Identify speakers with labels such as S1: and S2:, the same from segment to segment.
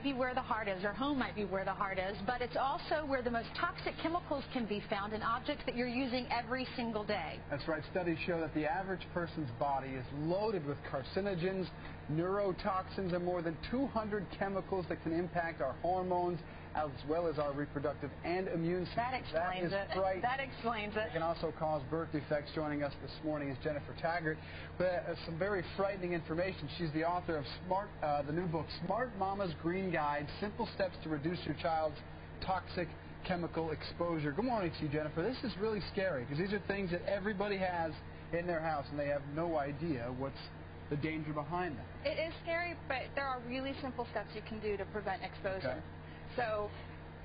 S1: might be where the heart is, or home might be where the heart is, but it's also where the most toxic chemicals can be found in objects that you're using every single day.
S2: That's right. Studies show that the average person's body is loaded with carcinogens, neurotoxins, and more than 200 chemicals that can impact our hormones as well as our reproductive and immune system.
S1: That explains it.
S2: Right.
S1: That explains it.
S2: It can also cause birth defects. Joining us this morning is Jennifer Taggart with some very frightening information. She's the author of the new book, Smart Mama's Green Guide, Simple Steps to Reduce Your Child's Toxic Chemical Exposure. Good morning to you, Jennifer. This is really scary because these are things that everybody has in their house and they have no idea what's the danger behind them.
S3: It is scary, but there are really simple steps you can do to prevent exposure.
S2: Okay.
S3: So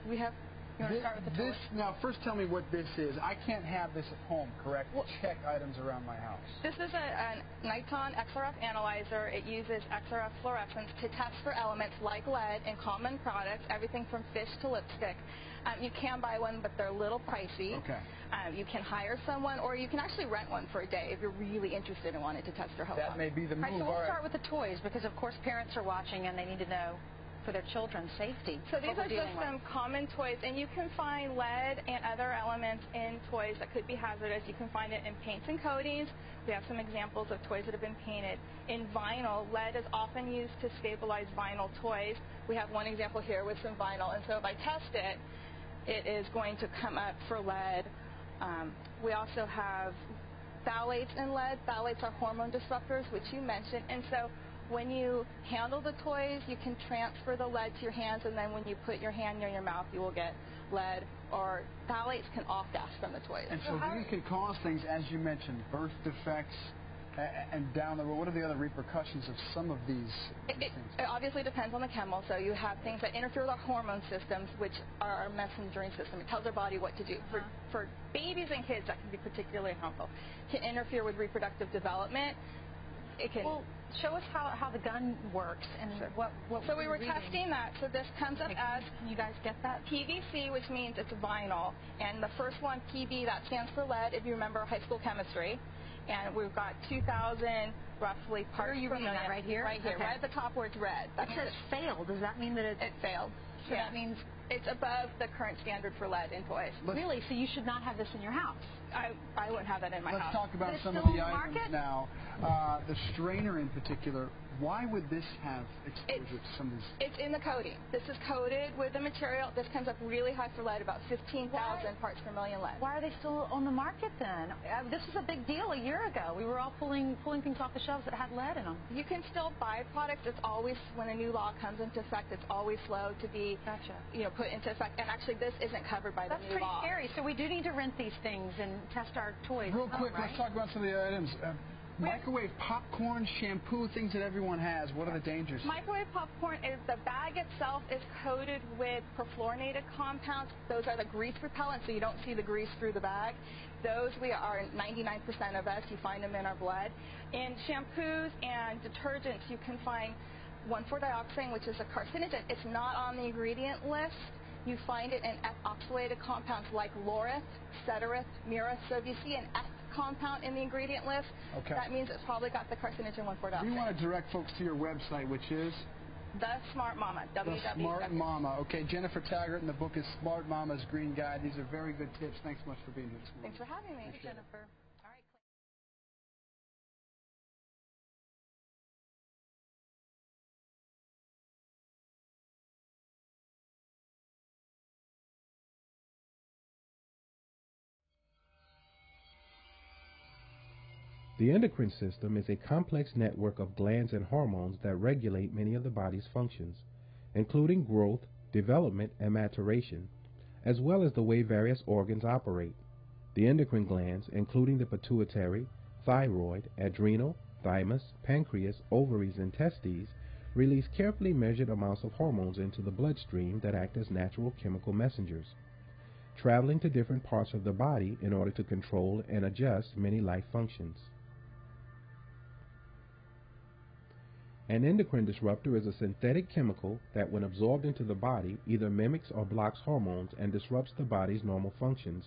S3: we have, you want to start with the toilet?
S2: Now, first tell me what this is. I can't have this at home, correct?
S3: Well,
S2: check items around my house.
S3: This is a Niton XRF analyzer. It uses XRF fluorescence to test for elements like lead in common products, everything from fish to lipstick. You can buy one, but they're a little pricey.
S2: Okay.
S3: You can hire someone, or you can actually rent one for a day if you're really interested in wanting to test your home.
S2: That may be the move.
S1: All right, so we'll start with the toys because, of course, parents are watching and they need to know for their children's safety.
S3: So these are just some common toys, and you can find lead and other elements in toys that could be hazardous. You can find it in paints and coatings. We have some examples of toys that have been painted. In vinyl, lead is often used to stabilize vinyl toys. We have one example here with some vinyl, and so if I test it, it is going to come up for lead. We also have phthalates in lead. Phthalates are hormone disruptors, which you mentioned, and so when you handle the toys, you can transfer the lead to your hands, and then when you put your hand near your mouth, you will get lead, or phthalates can off-gas from the toys.
S2: And so these can cause things, as you mentioned, birth defects, and down the road. What are the other repercussions of some of these things?
S3: It obviously depends on the chemical. So you have things that interfere with our hormone systems, which are our messaging system. It tells our body what to do. For babies and kids, that can be particularly harmful. It can interfere with reproductive development. It can.
S1: Well, show us how the gun works and
S3: sure.
S1: what
S3: So we were testing that. So this comes up as,
S1: can you guys get that?
S3: PVC, which means it's vinyl. And the first one, PV, that stands for lead, if you remember high school chemistry. And we've got 2,000 roughly parts per million.
S1: That right here?
S3: Right here,
S1: okay.
S3: right at the top where it's red.
S1: That says failed. Does that mean that it
S3: failed?
S1: So that means
S3: it's above the current standard for lead in toys.
S1: Really? So you should not have this in your house?
S3: I wouldn't have that in my house.
S2: Let's talk about some of the items now. The strainer in particular. Why would this have exposure to some of these?
S3: It's in the coating. This is coated with the material. This comes up really high for lead, about 15,000 parts per million lead.
S1: Why are they still on the market then? This was a big deal a year ago. We were all pulling things off the shelves that had lead in them.
S3: You can still buy products. It's always, when a new law comes into effect, it's always slow to be put into effect. And actually, this isn't covered by the new law.
S1: That's pretty scary. So we do need to rent these things and test our toys.
S2: Real quick, let's talk about some of the items. Microwave popcorn, shampoo, things that everyone has. What are the dangers?
S3: Microwave popcorn is the bag itself is coated with perfluorinated compounds. Those are the grease repellents, so you don't see the grease through the bag. Those we are 99% of us. You find them in our blood. In shampoos and detergents, you can find 1,4-dioxane, which is a carcinogen. It's not on the ingredient list. You find it in F-oxylated compounds like laureth, cetareth, mureth. So if you see an F compound in the ingredient list, that means it's probably got the carcinogen 1,4-dioxane.
S2: We want to direct folks to your website, which is?
S3: The Smart Mama.
S2: The Smart Mama. Okay, Jennifer Taggart, and the book is Smart Mama's Green Guide. These are very good tips. Thanks so much for being here this morning.
S3: Thanks for having me,
S1: Jennifer. All right.
S4: The endocrine system is a complex network of glands and hormones that regulate many of the body's functions, including growth, development, and maturation, as well as the way various organs operate. The endocrine glands, including the pituitary, thyroid, adrenal, thymus, pancreas, ovaries, and testes, release carefully measured amounts of hormones into the bloodstream that act as natural chemical messengers, traveling to different parts of the body in order to control and adjust many life functions. An endocrine disruptor is a synthetic chemical that, when absorbed into the body, either mimics or blocks hormones and disrupts the body's normal functions.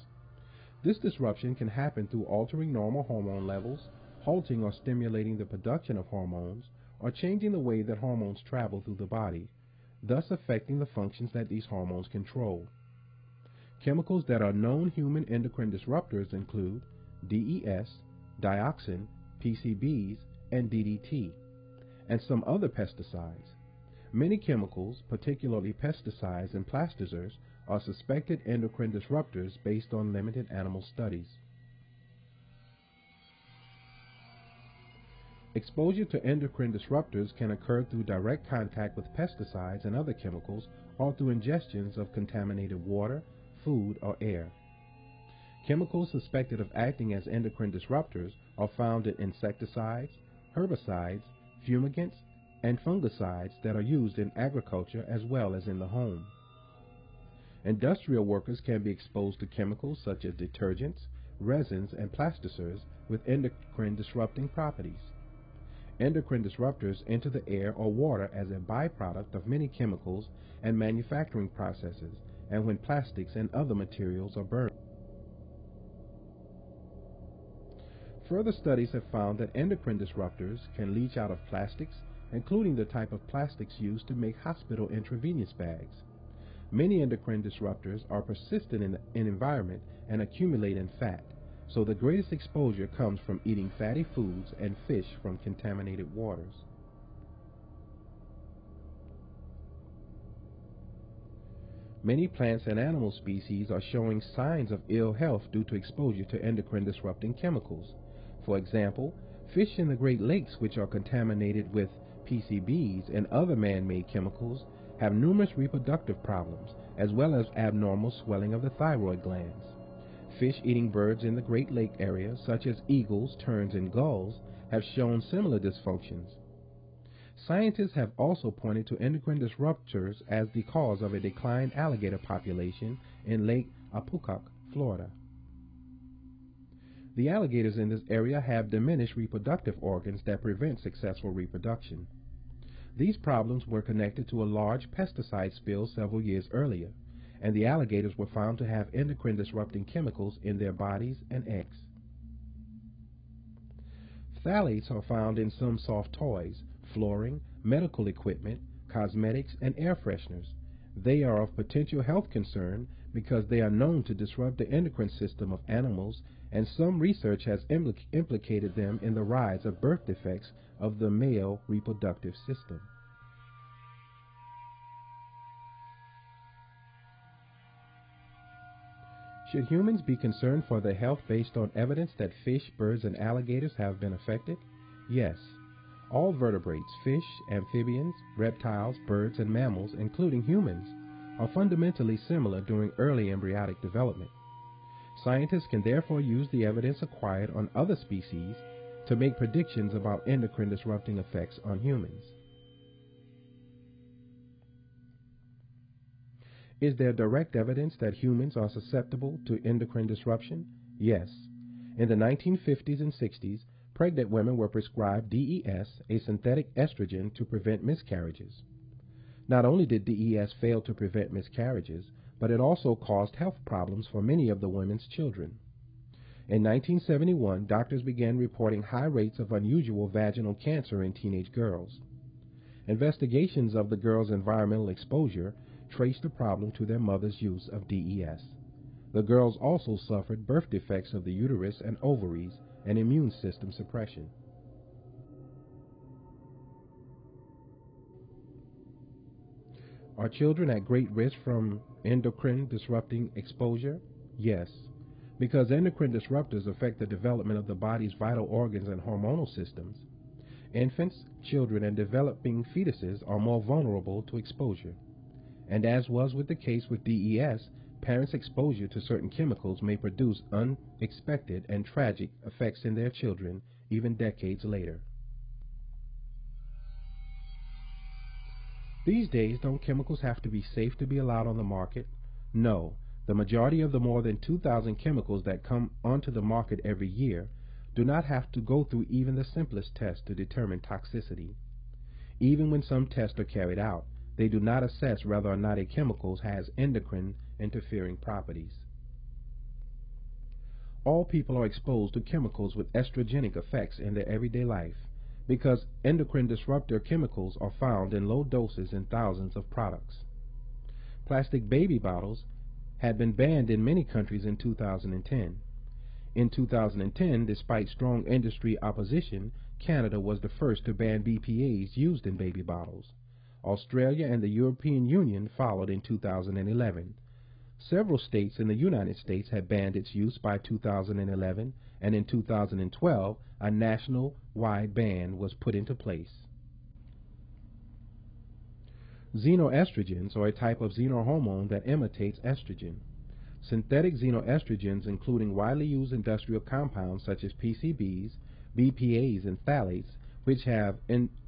S4: This disruption can happen through altering normal hormone levels, halting or stimulating the production of hormones, or changing the way that hormones travel through the body. thus affecting the functions that these hormones control. Chemicals that are known human endocrine disruptors include DES, dioxin, PCBs, and DDT, and some other pesticides. Many chemicals, particularly pesticides and plasticizers, are suspected endocrine disruptors based on limited animal studies. Exposure to endocrine disruptors can occur through direct contact with pesticides and other chemicals or through ingestions of contaminated water, food, or air. Chemicals suspected of acting as endocrine disruptors are found in insecticides, herbicides, fumigants, and fungicides that are used in agriculture as well as in the home. Industrial workers can be exposed to chemicals such as detergents, resins, and plasticizers with endocrine disrupting properties. Endocrine disruptors enter the air or water as a byproduct of many chemicals and manufacturing processes, and when plastics and other materials are burned. Further studies have found that endocrine disruptors can leach out of plastics, including the type of plastics used to make hospital intravenous bags. Many endocrine disruptors are persistent in an environment and accumulate in fat, so the greatest exposure comes from eating fatty foods and fish from contaminated waters. Many plants and animal species are showing signs of ill health due to exposure to endocrine disrupting chemicals. For example, fish in the Great Lakes, which are contaminated with PCBs and other man-made chemicals, have numerous reproductive problems, as well as abnormal swelling of the thyroid glands. Fish-eating birds in the Great Lake area, such as eagles, terns, and gulls, have shown similar dysfunctions. Scientists have also pointed to endocrine disruptors as the cause of a declined alligator population in Lake Appoquac, Florida. The alligators in this area have diminished reproductive organs that prevent successful reproduction. These problems were connected to a large pesticide spill several years earlier, and the alligators were found to have endocrine disrupting chemicals in their bodies and eggs. Phthalates are found in some soft toys, flooring, medical equipment, cosmetics, and air fresheners. They are of potential health concern because they are known to disrupt the endocrine system of animals, and some research has implicated them in the rise of birth defects of the male reproductive system. Should humans be concerned for their health based on evidence that fish, birds, and alligators have been affected? Yes. All vertebrates, fish, amphibians, reptiles, birds, and mammals, including humans, are fundamentally similar during early embryonic development. Scientists can therefore use the evidence acquired on other species to make predictions about endocrine disrupting effects on humans. Is there direct evidence that humans are susceptible to endocrine disruption? Yes. In the 1950s and 60s, pregnant women were prescribed DES, a synthetic estrogen, to prevent miscarriages. Not only did DES fail to prevent miscarriages, but it also caused health problems for many of the women's children. In 1971, doctors began reporting high rates of unusual vaginal cancer in teenage girls. Investigations of the girls' environmental exposure traced the problem to their mother's use of DES. The girls also suffered birth defects of the uterus and ovaries and immune system suppression. Are children at great risk from endocrine disrupting exposure? Yes, because endocrine disruptors affect the development of the body's vital organs and hormonal systems. Infants, children, and developing fetuses are more vulnerable to exposure. And as was with the case with DES, parents' exposure to certain chemicals may produce unexpected and tragic effects in their children even decades later. These days, don't chemicals have to be safe to be allowed on the market? No. The majority of the more than 2,000 chemicals that come onto the market every year do not have to go through even the simplest test to determine toxicity. Even when some tests are carried out, they do not assess whether or not a chemical has endocrine interfering properties. All people are exposed to chemicals with estrogenic effects in their everyday life. because endocrine disruptor chemicals are found in low doses in thousands of products. Plastic baby bottles had been banned in many countries in 2010. In 2010, despite strong industry opposition, Canada was the first to ban BPAs used in baby bottles. Australia and the European Union followed in 2011. Several states in the United States had banned its use by 2011, and in 2012, a national-wide ban was put into place. Xenoestrogens are a type of xenohormone that imitates estrogen. Synthetic xenoestrogens, including widely used industrial compounds such as PCBs, BPAs, and phthalates, which have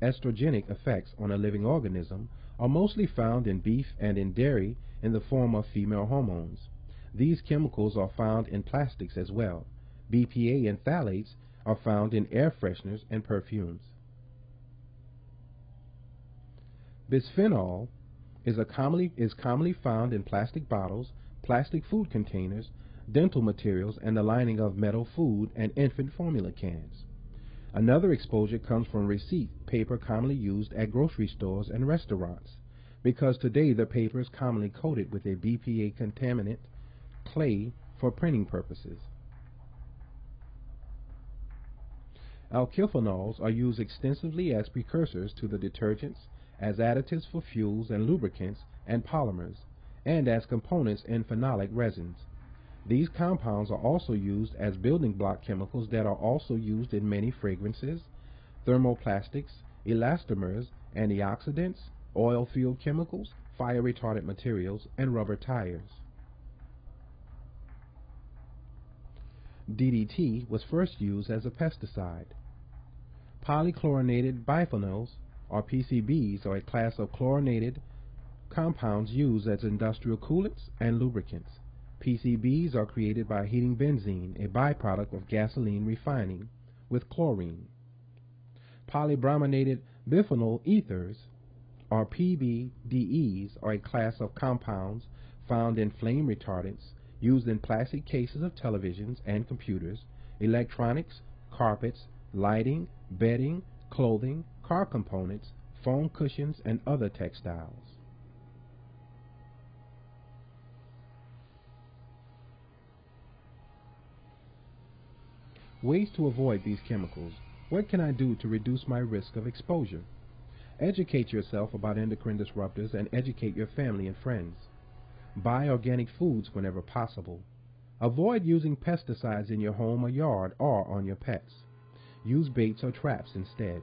S4: estrogenic effects on a living organism, are mostly found in beef and in dairy in the form of female hormones. These chemicals are found in plastics as well. BPA and phthalates are found in air fresheners and perfumes. Bisphenol is commonly found in plastic bottles, plastic food containers, dental materials, and the lining of metal food and infant formula cans. Another exposure comes from receipt paper commonly used at grocery stores and restaurants, because today the paper is commonly coated with a BPA contaminant, clay, for printing purposes. Alkylphenols are used extensively as precursors to the detergents, as additives for fuels and lubricants and polymers, and as components in phenolic resins. These compounds are also used as building block chemicals that are also used in many fragrances, thermoplastics, elastomers, antioxidants, oil-filled chemicals, fire-retardant materials, and rubber tires. DDT was first used as a pesticide. Polychlorinated biphenyls, or PCBs, are a class of chlorinated compounds used as industrial coolants and lubricants. PCBs are created by heating benzene, a byproduct of gasoline refining, with chlorine. Polybrominated biphenyl ethers, or PBDEs, are a class of compounds found in flame retardants used in plastic cases of televisions and computers, electronics, carpets, lighting, bedding, clothing, car components, phone cushions, and other textiles. Ways to avoid these chemicals. What can I do to reduce my risk of exposure? Educate yourself about endocrine disruptors and educate your family and friends. Buy organic foods whenever possible. Avoid using pesticides in your home or yard or on your pets. Use baits or traps instead.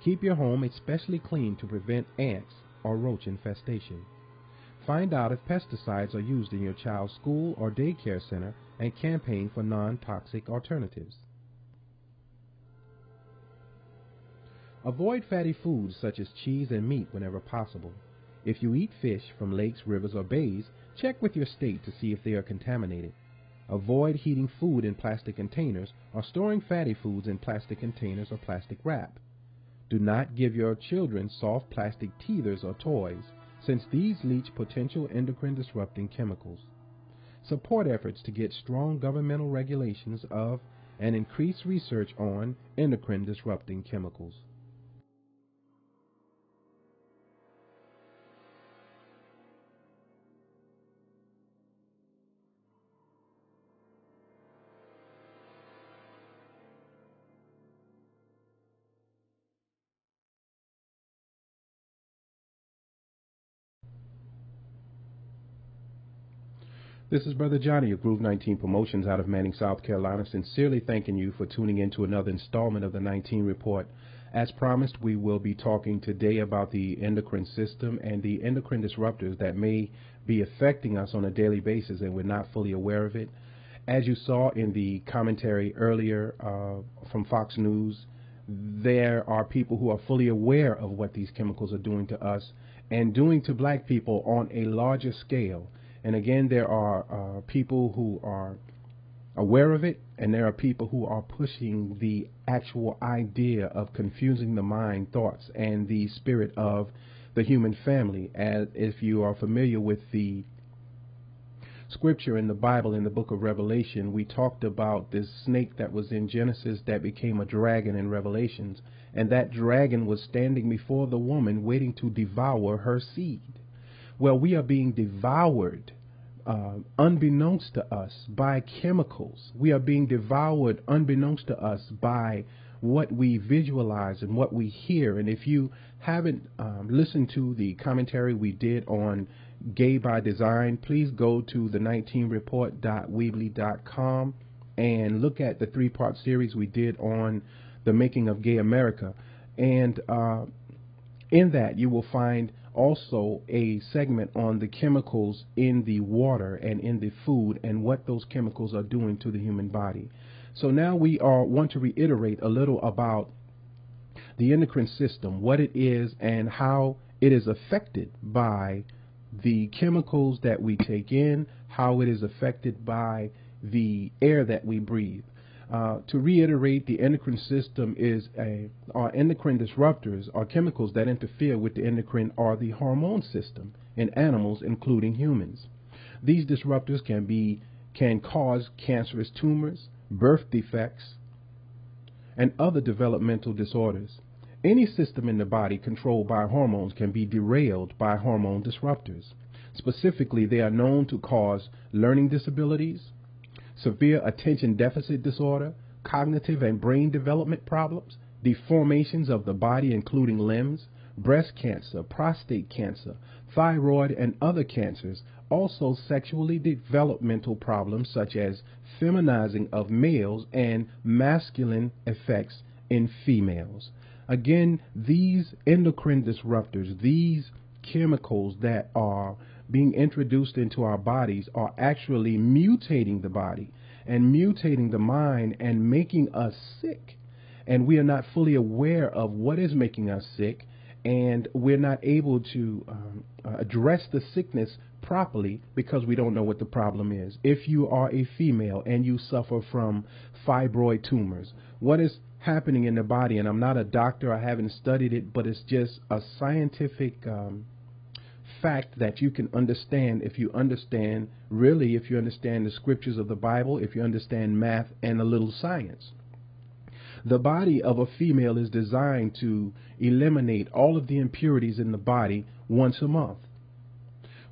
S4: Keep your home especially clean to prevent ants or roach infestation. Find out if pesticides are used in your child's school or daycare center and campaign for non-toxic alternatives. Avoid fatty foods such as cheese and meat whenever possible. If you eat fish from lakes, rivers, or bays, check with your state to see if they are contaminated. Avoid heating food in plastic containers or storing fatty foods in plastic containers or plastic wrap. Do not give your children soft plastic teethers or toys, since these leach potential endocrine disrupting chemicals. Support efforts to get strong governmental regulations of and increase research on endocrine disrupting chemicals. This is Brother Johnny of Groove 19 Promotions out of Manning, South Carolina, sincerely thanking you for tuning in to another installment of the 19 Report. As promised, we will be talking today about the endocrine system and the endocrine disruptors that may be affecting us on a daily basis and we're not fully aware of it. As you saw in the commentary earlier from Fox News, there are people who are fully aware of what these chemicals are doing to us and doing to black people on a larger scale. And again, there are people who are aware of it, and there are people who are pushing the actual idea of confusing the mind, thoughts, and the spirit of the human family. As if you are familiar with the scripture in the Bible, in the book of Revelation, we talked about this snake that was in Genesis that became a dragon in Revelations, and that dragon was standing before the woman waiting to devour her seed. Well, we are being devoured unbeknownst to us by chemicals. We are being devoured unbeknownst to us by what we visualize and what we hear. And if you haven't listened to the commentary we did on Gay by Design, please go to the19report.weebly.com and look at the 3-part series we did on the making of gay America. And in that you will find also a segment on the chemicals in the water and in the food and what those chemicals are doing to the human body. So now we want to reiterate a little about the endocrine system, what it is and how it is affected by the chemicals that we take in, how it is affected by the air that we breathe. To reiterate, the endocrine system is our endocrine disruptors are chemicals that interfere with the endocrine or the hormone system in animals, including humans. These disruptors can cause cancerous tumors, birth defects, and other developmental disorders. Any system in the body controlled by hormones can be derailed by hormone disruptors. Specifically, they are known to cause learning disabilities, severe attention deficit disorder, cognitive and brain development problems, deformations of the body including limbs, breast cancer, prostate cancer, thyroid and other cancers, also sexually developmental problems such as feminizing of males and masculine effects in females. Again, these endocrine disruptors, these chemicals that are being introduced into our bodies are actually mutating the body and mutating the mind and making us sick. And we are not fully aware of what is making us sick, and we're not able to address the sickness properly because we don't know what the problem is. If you are a female and you suffer from fibroid tumors, what is happening in the body? And I'm not a doctor, I haven't studied it, but it's just a scientific fact that you can understand if you understand the scriptures of the Bible, if you understand math and a little science. The body of a female is designed to eliminate all of the impurities in the body once a month.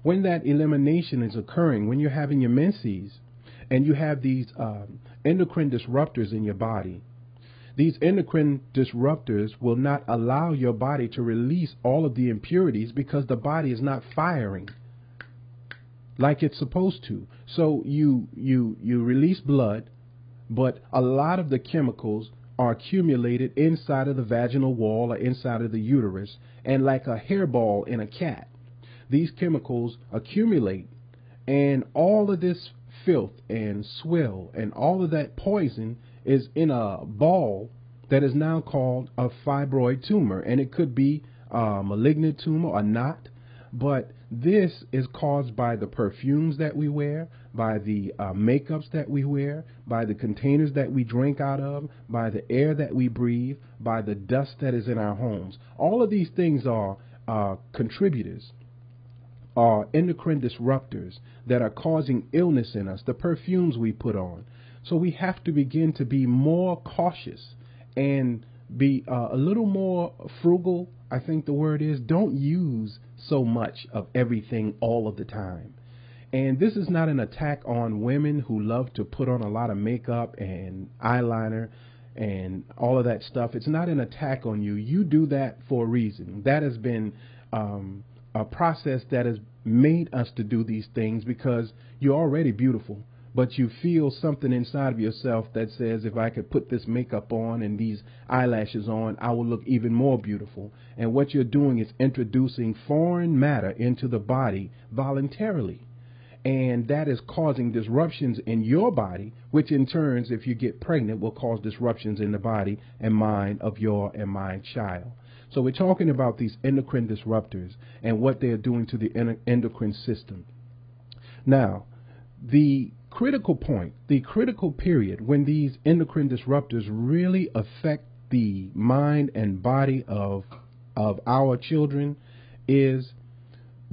S4: When that elimination is occurring, when you're having your menses and you have these endocrine disruptors in your body, these endocrine disruptors will not allow your body to release all of the impurities because the body is not firing like it's supposed to. So you release blood, but a lot of the chemicals are accumulated inside of the vaginal wall or inside of the uterus, and like a hairball in a cat, these chemicals accumulate, and all of this filth and swill and all of that poison is in a ball that is now called a fibroid tumor, and it could be a malignant tumor or not, but this is caused by the perfumes that we wear, by the makeups that we wear, by the containers that we drink out of, by the air that we breathe, by the dust that is in our homes. All of these things are contributors, are endocrine disruptors that are causing illness in us, the perfumes we put on. So we have to begin to be more cautious and be a little more frugal, I think the word is. Don't use so much of everything all of the time. And this is not an attack on women who love to put on a lot of makeup and eyeliner and all of that stuff. It's not an attack on you. You do that for a reason. That has been a process that has made us to do these things because you're already beautiful, but you feel something inside of yourself that says, if I could put this makeup on and these eyelashes on, I will look even more beautiful. And what you're doing is introducing foreign matter into the body voluntarily. And that is causing disruptions in your body, which in turn, if you get pregnant, will cause disruptions in the body and mind of your and my child. So we're talking about these endocrine disruptors and what they're doing to the endocrine system. Now, the critical point, the critical period when these endocrine disruptors really affect the mind and body of our children is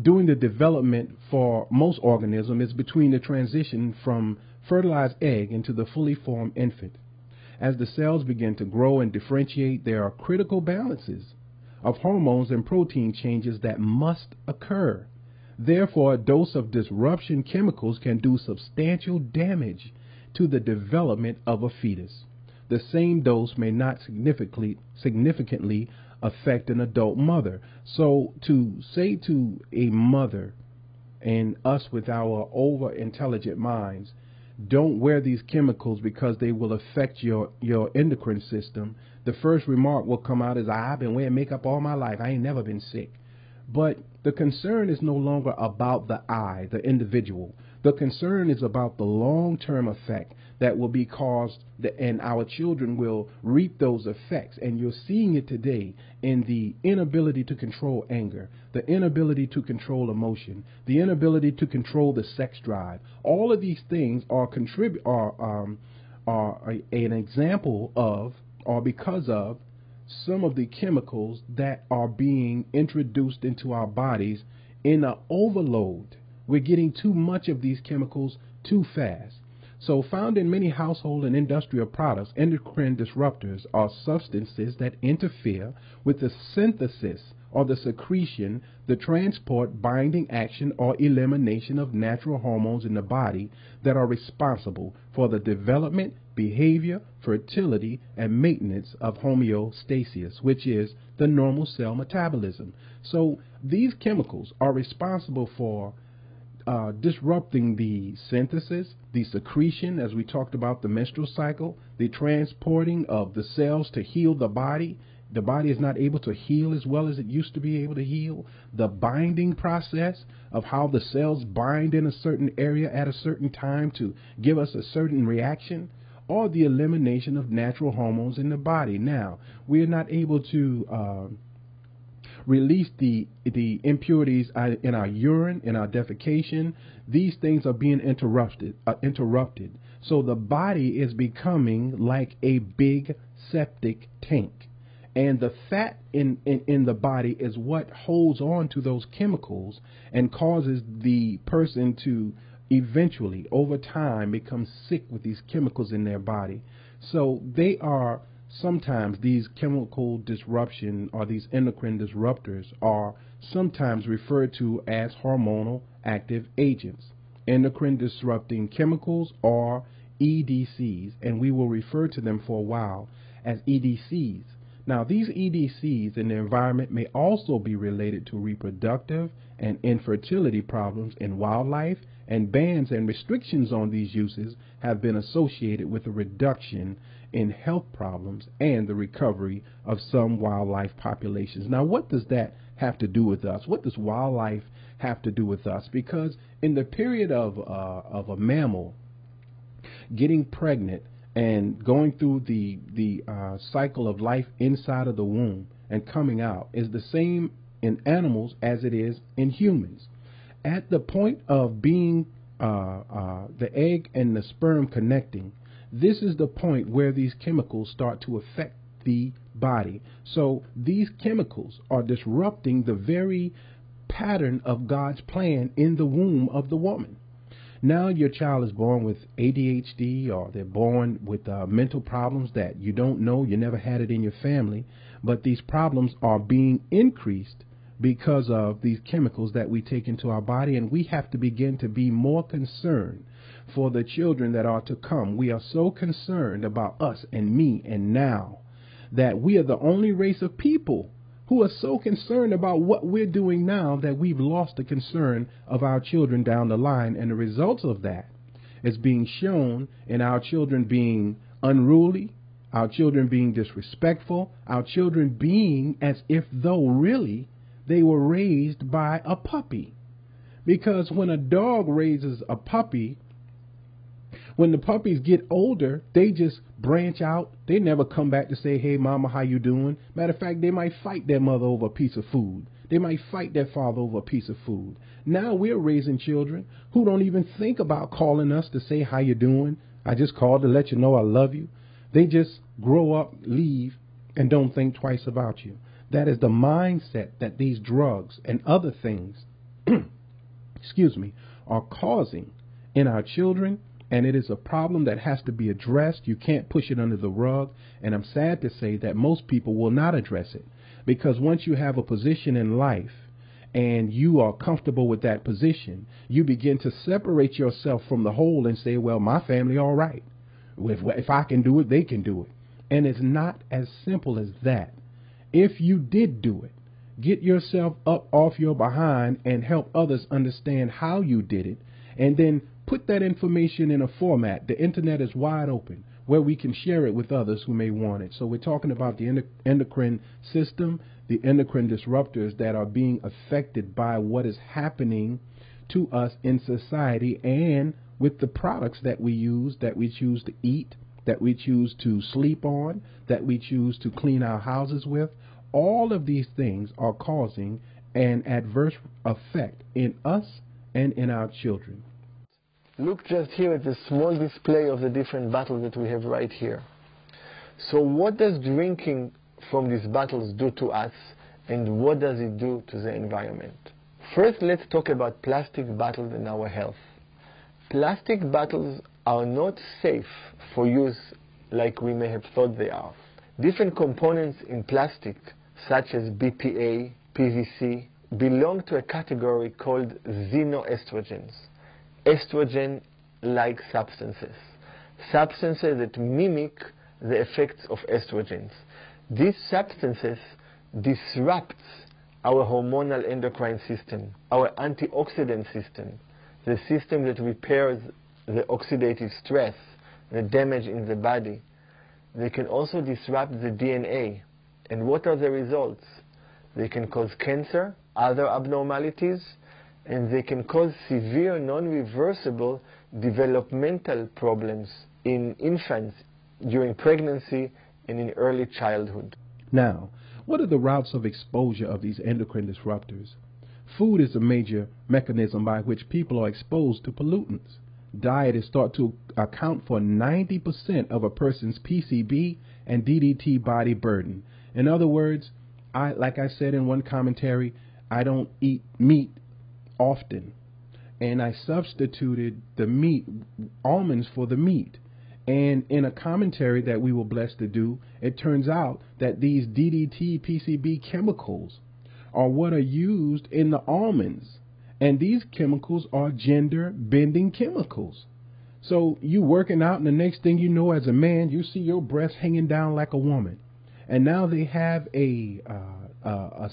S4: during the development for most organisms is between the transition from fertilized egg into the fully formed infant. As the cells begin to grow and differentiate, there are critical balances of hormones and protein changes that must occur. Therefore, a dose of disruption chemicals can do substantial damage to the development of a fetus. The same dose may not significantly affect an adult mother. So to say to a mother, and us with our over intelligent minds, don't wear these chemicals because they will affect your endocrine system, the first remark will come out is, I've been wearing makeup all my life, I ain't never been sick. But the concern is no longer about the I, the individual. The concern is about the long-term effect that will be caused, and our children will reap those effects. And you're seeing it today in the inability to control anger, the inability to control emotion, the inability to control the sex drive. All of these things are an example of, or because of, some of the chemicals that are being introduced into our bodies in an overload. We're getting too much of these chemicals too fast. So found in many household and industrial products, endocrine disruptors are substances that interfere with the synthesis or the secretion, the transport, binding action, or elimination of natural hormones in the body that are responsible for the development, behavior, fertility, and maintenance of homeostasis, which is the normal cell metabolism. So these chemicals are responsible for disrupting the synthesis, the secretion, as we talked about the menstrual cycle, the transporting of the cells to heal the body. The body is not able to heal as well as it used to be able to heal. The binding process of how the cells bind in a certain area at a certain time to give us a certain reaction, or the elimination of natural hormones in the body. Now, we are not able to release the impurities in our urine, in our defecation. These things are being interrupted. So the body is becoming like a big septic tank. And the fat in the body is what holds on to those chemicals and causes the person to eventually, over time, become sick with these chemicals in their body. So they are sometimes, these chemical disruption or these endocrine disruptors are sometimes referred to as hormonal active agents. Endocrine disrupting chemicals are EDCs, and we will refer to them for a while as EDCs. Now, these EDCs in the environment may also be related to reproductive and infertility problems in wildlife, and bans and restrictions on these uses have been associated with a reduction in health problems and the recovery of some wildlife populations. Now, what does that have to do with us? What does wildlife have to do with us? Because in the period of a mammal getting pregnant and going through the cycle of life inside of the womb and coming out is the same in animals as it is in humans. At the point of being the egg and the sperm connecting, this is the point where these chemicals start to affect the body. So these chemicals are disrupting the very pattern of God's plan in the womb of the woman. Now your child is born with ADHD, or they're born with mental problems that you don't know, you never had it in your family, but these problems are being increased because of these chemicals that we take into our body, and we have to begin to be more concerned for the children that are to come. We are so concerned about us and me and now that we are the only race of people who are so concerned about what we're doing now that we've lost the concern of our children down the line. And the results of that is being shown in our children being unruly, our children being disrespectful, our children being as if though really they were raised by a puppy. Because when a dog raises a puppy, when the puppies get older, they just branch out. They never come back to say, hey, mama, how you doing? Matter of fact, they might fight their mother over a piece of food. They might fight their father over a piece of food. Now we're raising children who don't even think about calling us to say how you doing. I just called to let you know I love you. They just grow up, leave, and don't think twice about you. That is the mindset that these drugs and other things, excuse me, are causing in our children and it is a problem that has to be addressed. You can't push it under the rug, and I'm sad to say that most people will not address it, because once you have a position in life and you are comfortable with that position, you begin to separate yourself from the whole and say, well, my family all right. If I can do it, they can do it. And it's not as simple as that. If you did do it, get yourself up off your behind and help others understand how you did it, and then put that information in a format. The internet is wide open where we can share it with others who may want it. So we're talking about the endocrine system, the endocrine disruptors that are being affected by what is happening to us in society and with the products that we use, that we choose to eat, that we choose to sleep on, that we choose to clean our houses with. All of these things are causing an adverse effect in us and in our children.
S5: Look just here at the small display of the different bottles that we have right here. So what does drinking from these bottles do to us, and what does it do to the environment? First, let's talk about plastic bottles and our health. Plastic bottles are not safe for use like we may have thought they are. Different components in plastic, such as BPA, PVC, belong to a category called xenoestrogens, estrogen-like substances, substances that mimic the effects of estrogens. These substances disrupt our hormonal endocrine system, our antioxidant system, the system that repairs the oxidative stress, the damage in the body. They can also disrupt the DNA. And what are the results? They can cause cancer, other abnormalities, and they can cause severe non-reversible developmental problems in infants during pregnancy and in early childhood.
S4: Now, what are the routes of exposure of these endocrine disruptors? Food is a major mechanism by which people are exposed to pollutants. Diet is thought to account for 90% of a person's PCB and DDT body burden. In other words, like I said in one commentary, I don't eat meat often, and I substituted the meat, almonds, for the meat. And in a commentary that we were blessed to do, it turns out that these DDT PCB chemicals are what are used in the almonds. And these chemicals are gender-bending chemicals. So you working out, and the next thing you know, as a man, you see your breasts hanging down like a woman. And now they have a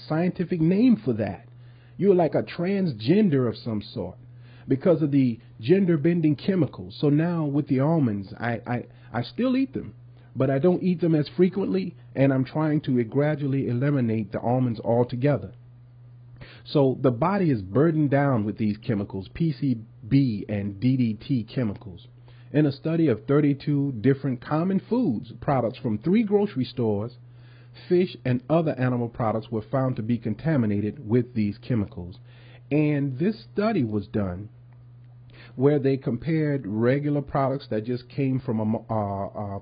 S4: scientific name for that. You're like a transgender of some sort because of the gender-bending chemicals. So now with the almonds, I still eat them, but I don't eat them as frequently, and I'm trying to gradually eliminate the almonds altogether. So the body is burdened down with these chemicals, PCB and DDT chemicals. In a study of 32 different common foods products from 3 grocery stores, fish and other animal products were found to be contaminated with these chemicals. And this study was done where they compared regular products that just came from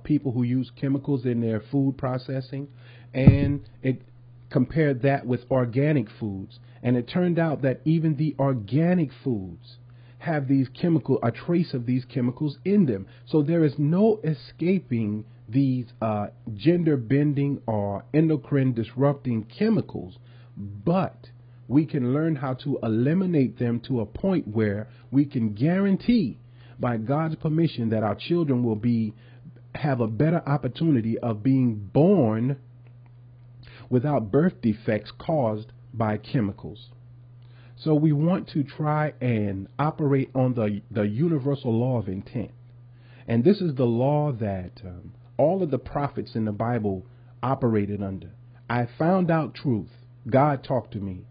S4: people who use chemicals in their food processing, and it compared that with organic foods. And it turned out that even the organic foods have these a trace of these chemicals in them. So there is no escaping these gender bending or endocrine disrupting chemicals, but we can learn how to eliminate them to a point where we can guarantee by God's permission that our children will have a better opportunity of being born without birth defects caused by chemicals. So we want to try and operate on the universal law of intent. And this is the law that all of the prophets in the Bible operated under. I found out truth. God talked to me.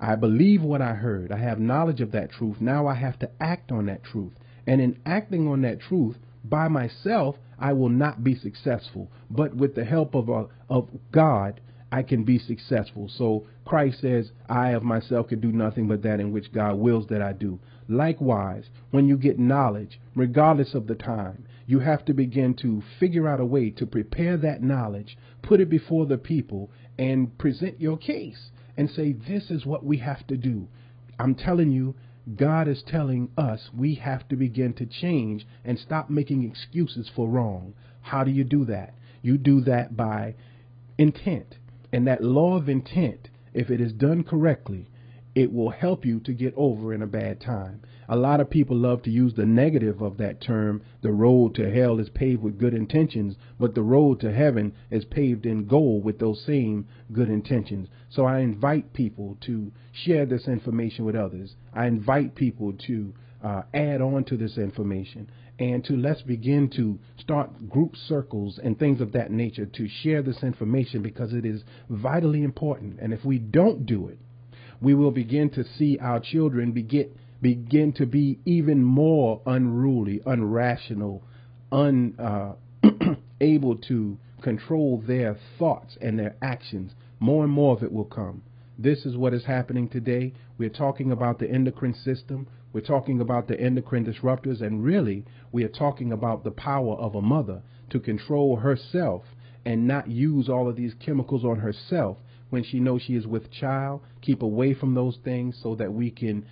S4: I believe what I heard. I have knowledge of that truth. Now I have to act on that truth. And in acting on that truth by myself, I will not be successful. But with the help of God, I can be successful. So Christ says, I of myself can do nothing but that in which God wills that I do. Likewise, when you get knowledge, regardless of the time, you have to begin to figure out a way to prepare that knowledge, put it before the people, and present your case and say, this is what we have to do. I'm telling you, God is telling us we have to begin to change and stop making excuses for wrong. How do you do that? You do that by intent. And that law of intent, if it is done correctly, it will help you to get over in a bad time. A lot of people love to use the negative of that term. The road to hell is paved with good intentions, but the road to heaven is paved in gold with those same good intentions. So I invite people to share this information with others. I invite people to add on to this information, and to let's begin to start group circles and things of that nature to share this information, because it is vitally important. And if we don't do it, we will begin to see our children begin to be even more unruly, irrational, unable to control their thoughts and their actions. More and more of it will come. This is what is happening today. We're talking about the endocrine system. We're talking about the endocrine disruptors. And really, we are talking about the power of a mother to control herself and not use all of these chemicals on herself when she knows she is with child. Keep away from those things so that we can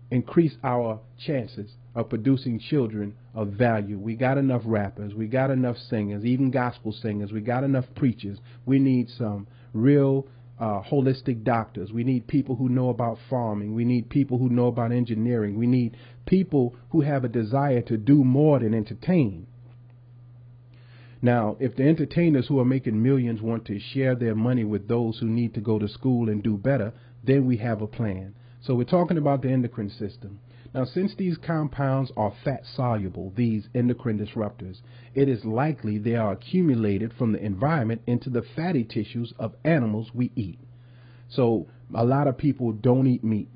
S4: increase our chances of producing children of value. We got enough rappers, we got enough singers, even gospel singers, we got enough preachers. We need some real holistic doctors. We need people who know about farming. We need people who know about engineering. We need people who have a desire to do more than entertain. Now, if the entertainers who are making millions want to share their money with those who need to go to school and do better, then we have a plan. So we're talking about the endocrine system. Now, since these compounds are fat soluble, these endocrine disruptors, it is likely they are accumulated from the environment into the fatty tissues of animals we eat. So a lot of people don't eat meat.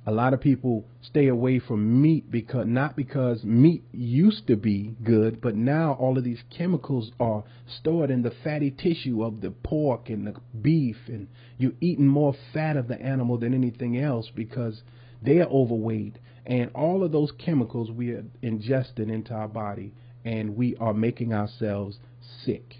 S4: A lot of people stay away from meat not because meat used to be good, but now all of these chemicals are stored in the fatty tissue of the pork and the beef, and you're eating more fat of the animal than anything else because they are overweight. And all of those chemicals we are ingesting into our body, and we are making ourselves sick.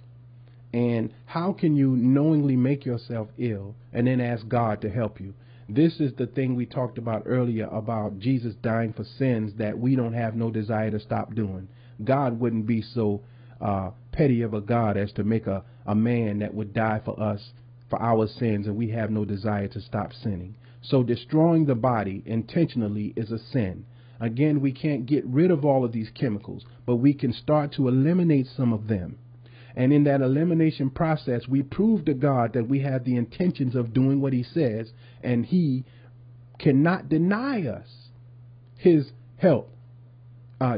S4: And how can you knowingly make yourself ill and then ask God to help you? This is the thing we talked about earlier about Jesus dying for sins that we don't have no desire to stop doing. God wouldn't be so petty of a God as to make a man that would die for us, for our sins, and we have no desire to stop sinning. So destroying the body intentionally is a sin. Again, we can't get rid of all of these chemicals, but we can start to eliminate some of them. And in that elimination process, we prove to God that we have the intentions of doing what he says, and he cannot deny us his help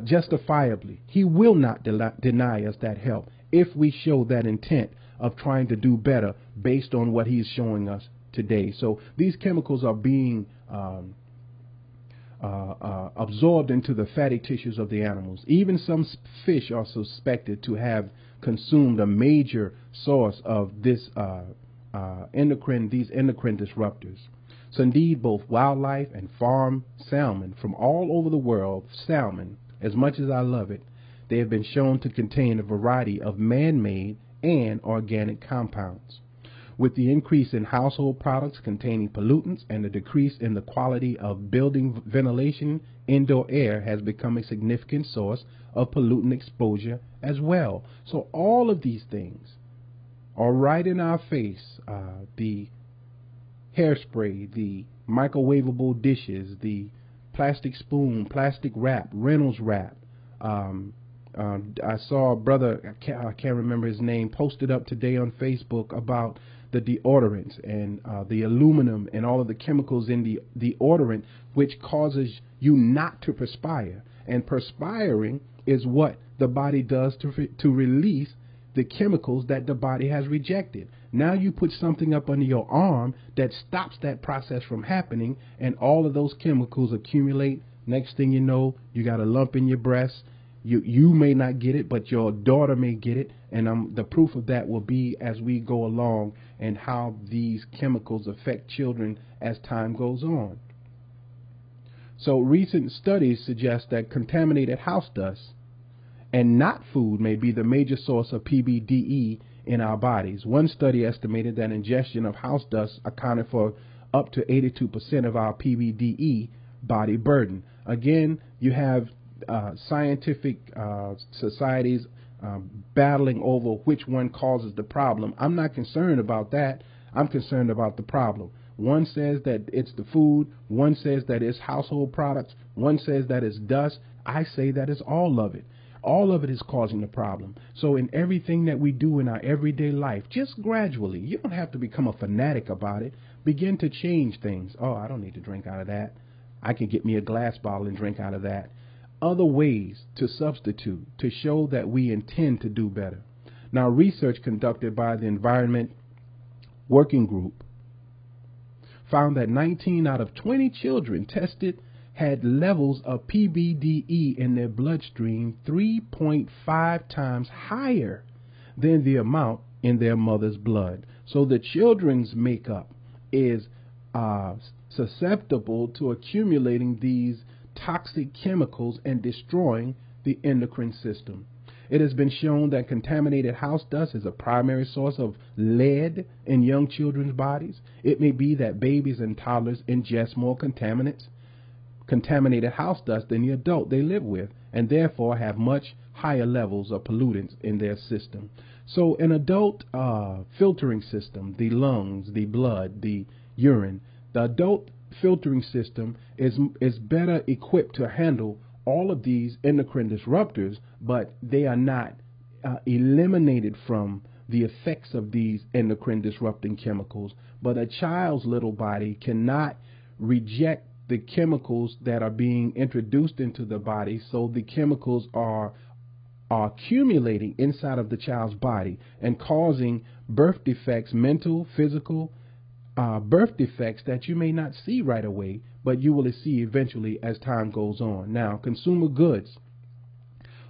S4: justifiably. He will not deny us that help if we show that intent of trying to do better based on what he's showing us today. So these chemicals are being absorbed into the fatty tissues of the animals. Even some fish are suspected to have consumed a major source of this these endocrine disruptors. So indeed, both wildlife and farm salmon from all over the world, salmon, as much as I love it, they have been shown to contain a variety of man-made and organic compounds. With the increase in household products containing pollutants and the decrease in the quality of building ventilation, indoor air has become a significant source of pollutant exposure as well. So all of these things are right in our face. The hairspray, the microwavable dishes, the plastic spoon, plastic wrap, Reynolds wrap. I saw a brother, I can't remember his name, posted up today on Facebook about the deodorants and the aluminum and all of the chemicals in the deodorant, which causes you not to perspire. And perspiring is what the body does to release the chemicals that the body has rejected. Now you put something up under your arm that stops that process from happening, and all of those chemicals accumulate. Next thing you know, you got a lump in your breast. You may not get it, but your daughter may get it, and the proof of that will be as we go along and how these chemicals affect children as time goes on. So recent studies suggest that contaminated house dust and not food may be the major source of PBDE in our bodies. One study estimated that ingestion of house dust accounted for up to 82% of our PBDE body burden. Again, you have scientific societies battling over which one causes the problem. I'm not concerned about that. I'm concerned about the problem. One says that it's the food. One says that it's household products. One says that it's dust. I say that it's all of it. All of it is causing the problem. So in everything that we do in our everyday life, just gradually, you don't have to become a fanatic about it. Begin to change things. Oh, I don't need to drink out of that. I can get me a glass bottle and drink out of that. Other ways to substitute to show that we intend to do better. Now, research conducted by the Environment Working Group found that 19 out of 20 children tested had levels of PBDE in their bloodstream 3.5 times higher than the amount in their mother's blood. So the children's makeup is susceptible to accumulating these toxic chemicals and destroying the endocrine system. It has been shown that contaminated house dust is a primary source of lead in young children's bodies. It may be that babies and toddlers ingest more contaminated house dust than the adult they live with, and therefore have much higher levels of pollutants in their system. So an adult filtering system, the lungs, the blood, the urine, the adult filtering system is better equipped to handle all of these endocrine disruptors, but they are not eliminated from the effects of these endocrine disrupting chemicals. But a child's little body cannot reject the chemicals that are being introduced into the body, so the chemicals are accumulating inside of the child's body and causing birth defects, mental, physical birth defects that you may not see right away, but you will see eventually as time goes on. Now, consumer goods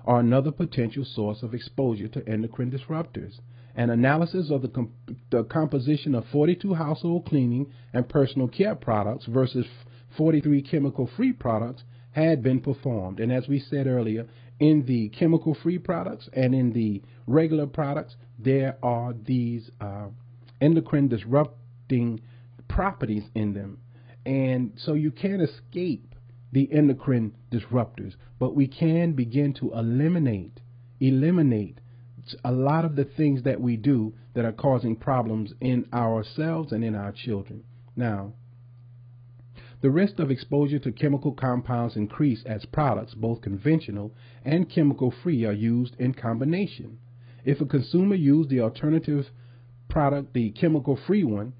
S4: are another potential source of exposure to endocrine disruptors. An analysis of the composition of 42 household cleaning and personal care products versus 43 chemical-free products had been performed. And as we said earlier, in the chemical-free products and in the regular products, there are these endocrine disrupting properties in them. And so you can't escape the endocrine disruptors, but we can begin to eliminate a lot of the things that we do that are causing problems in ourselves and in our children. Now, the risk of exposure to chemical compounds increase as products, both conventional and chemical-free, are used in combination. If a consumer used the alternative product, the chemical-free one,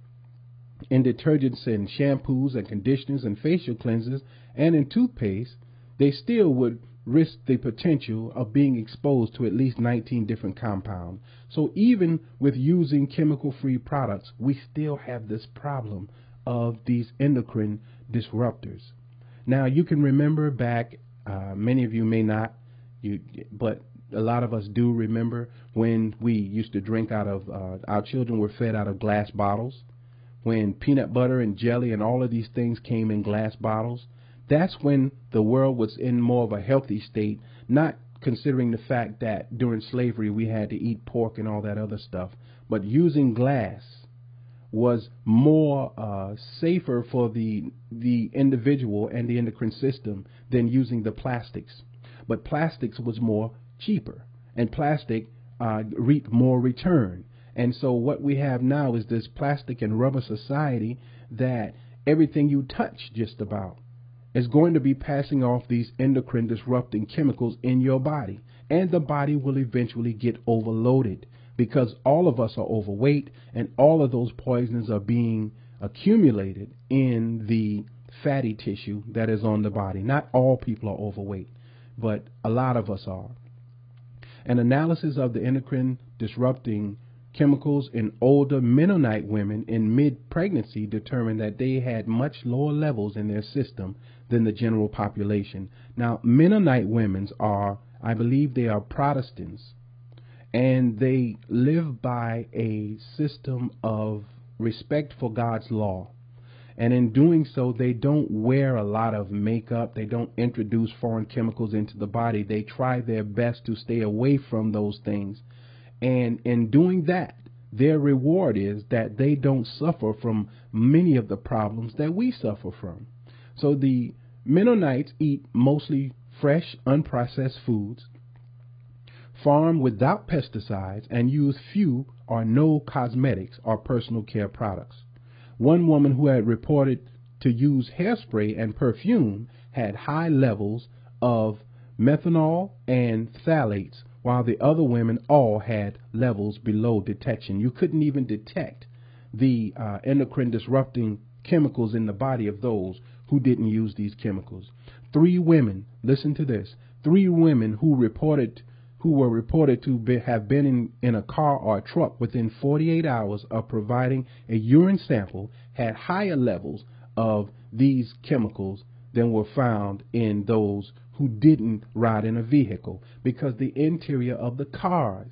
S4: in detergents and shampoos and conditioners and facial cleansers and in toothpaste, they still would risk the potential of being exposed to at least 19 different compounds. So even with using chemical-free products, we still have this problem of these endocrine disruptors. Now, you can remember back, many of you may not, but a lot of us do remember when we used to drink out of, our children were fed out of glass bottles, when peanut butter and jelly and all of these things came in glass bottles. That's when the world was in more of a healthy state, not considering the fact that during slavery we had to eat pork and all that other stuff, but using glass was more safer for the individual and the endocrine system than using the plastics. But plastics was more cheaper, and plastic reaped more return. And so what we have now is this plastic and rubber society that everything you touch just about is going to be passing off these endocrine disrupting chemicals in your body. And the body will eventually get overloaded because all of us are overweight and all of those poisons are being accumulated in the fatty tissue that is on the body. Not all people are overweight, but a lot of us are. An analysis of the endocrine disrupting chemicals in older Mennonite women in mid-pregnancy determined that they had much lower levels in their system than the general population. Now, Mennonite women are, I believe they are Protestants, and they live by a system of respect for God's law. And in doing so, they don't wear a lot of makeup. They don't introduce foreign chemicals into the body. They try their best to stay away from those things. And in doing that, their reward is that they don't suffer from many of the problems that we suffer from. So the Mennonites eat mostly fresh, unprocessed foods, farm without pesticides, and use few or no cosmetics or personal care products. One woman who had reported to use hairspray and perfume had high levels of methanol and phthalates, while the other women all had levels below detection. You couldn't even detect the endocrine disrupting chemicals in the body of those who didn't use these chemicals. 3 women, listen to this, 3 women who were reported to have been in a car or a truck within 48 hours of providing a urine sample had higher levels of these chemicals than were found in those who didn't ride in a vehicle, because the interior of the cars,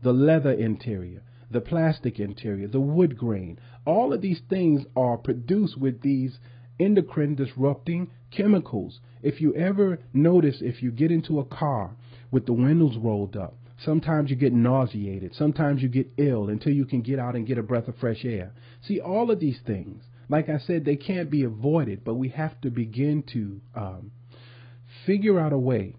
S4: the leather interior, the plastic interior, the wood grain, all of these things are produced with these endocrine disrupting chemicals. If you ever notice, if you get into a car with the windows rolled up, sometimes you get nauseated, sometimes you get ill until you can get out and get a breath of fresh air. See, all of these things, like I said, they can't be avoided, but we have to begin to figure out a way,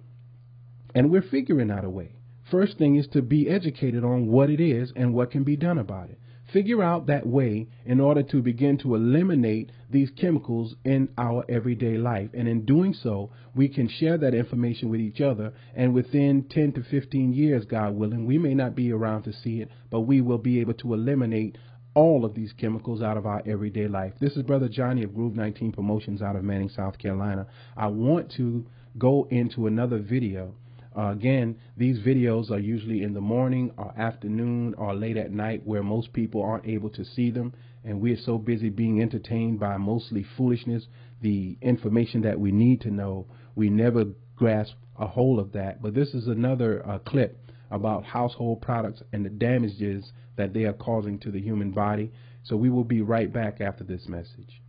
S4: and we're figuring out a way. First thing is to be educated on what it is and what can be done about it. Figure out that way in order to begin to eliminate these chemicals in our everyday life. And in doing so, we can share that information with each other. And within 10 to 15 years, God willing, we may not be around to see it, but we will be able to eliminate all of these chemicals out of our everyday life. This is Brother Johnny of Groove 19 Promotions out of Manning, South Carolina. I want to go into another video. Again, these videos are usually in the morning or afternoon or late at night, where most people aren't able to see them, and we're so busy being entertained by mostly foolishness, the information that we need to know, we never grasp a hold of that. But this is another clip about household products and the damages that they are causing to the human body. So we will be right back after this message.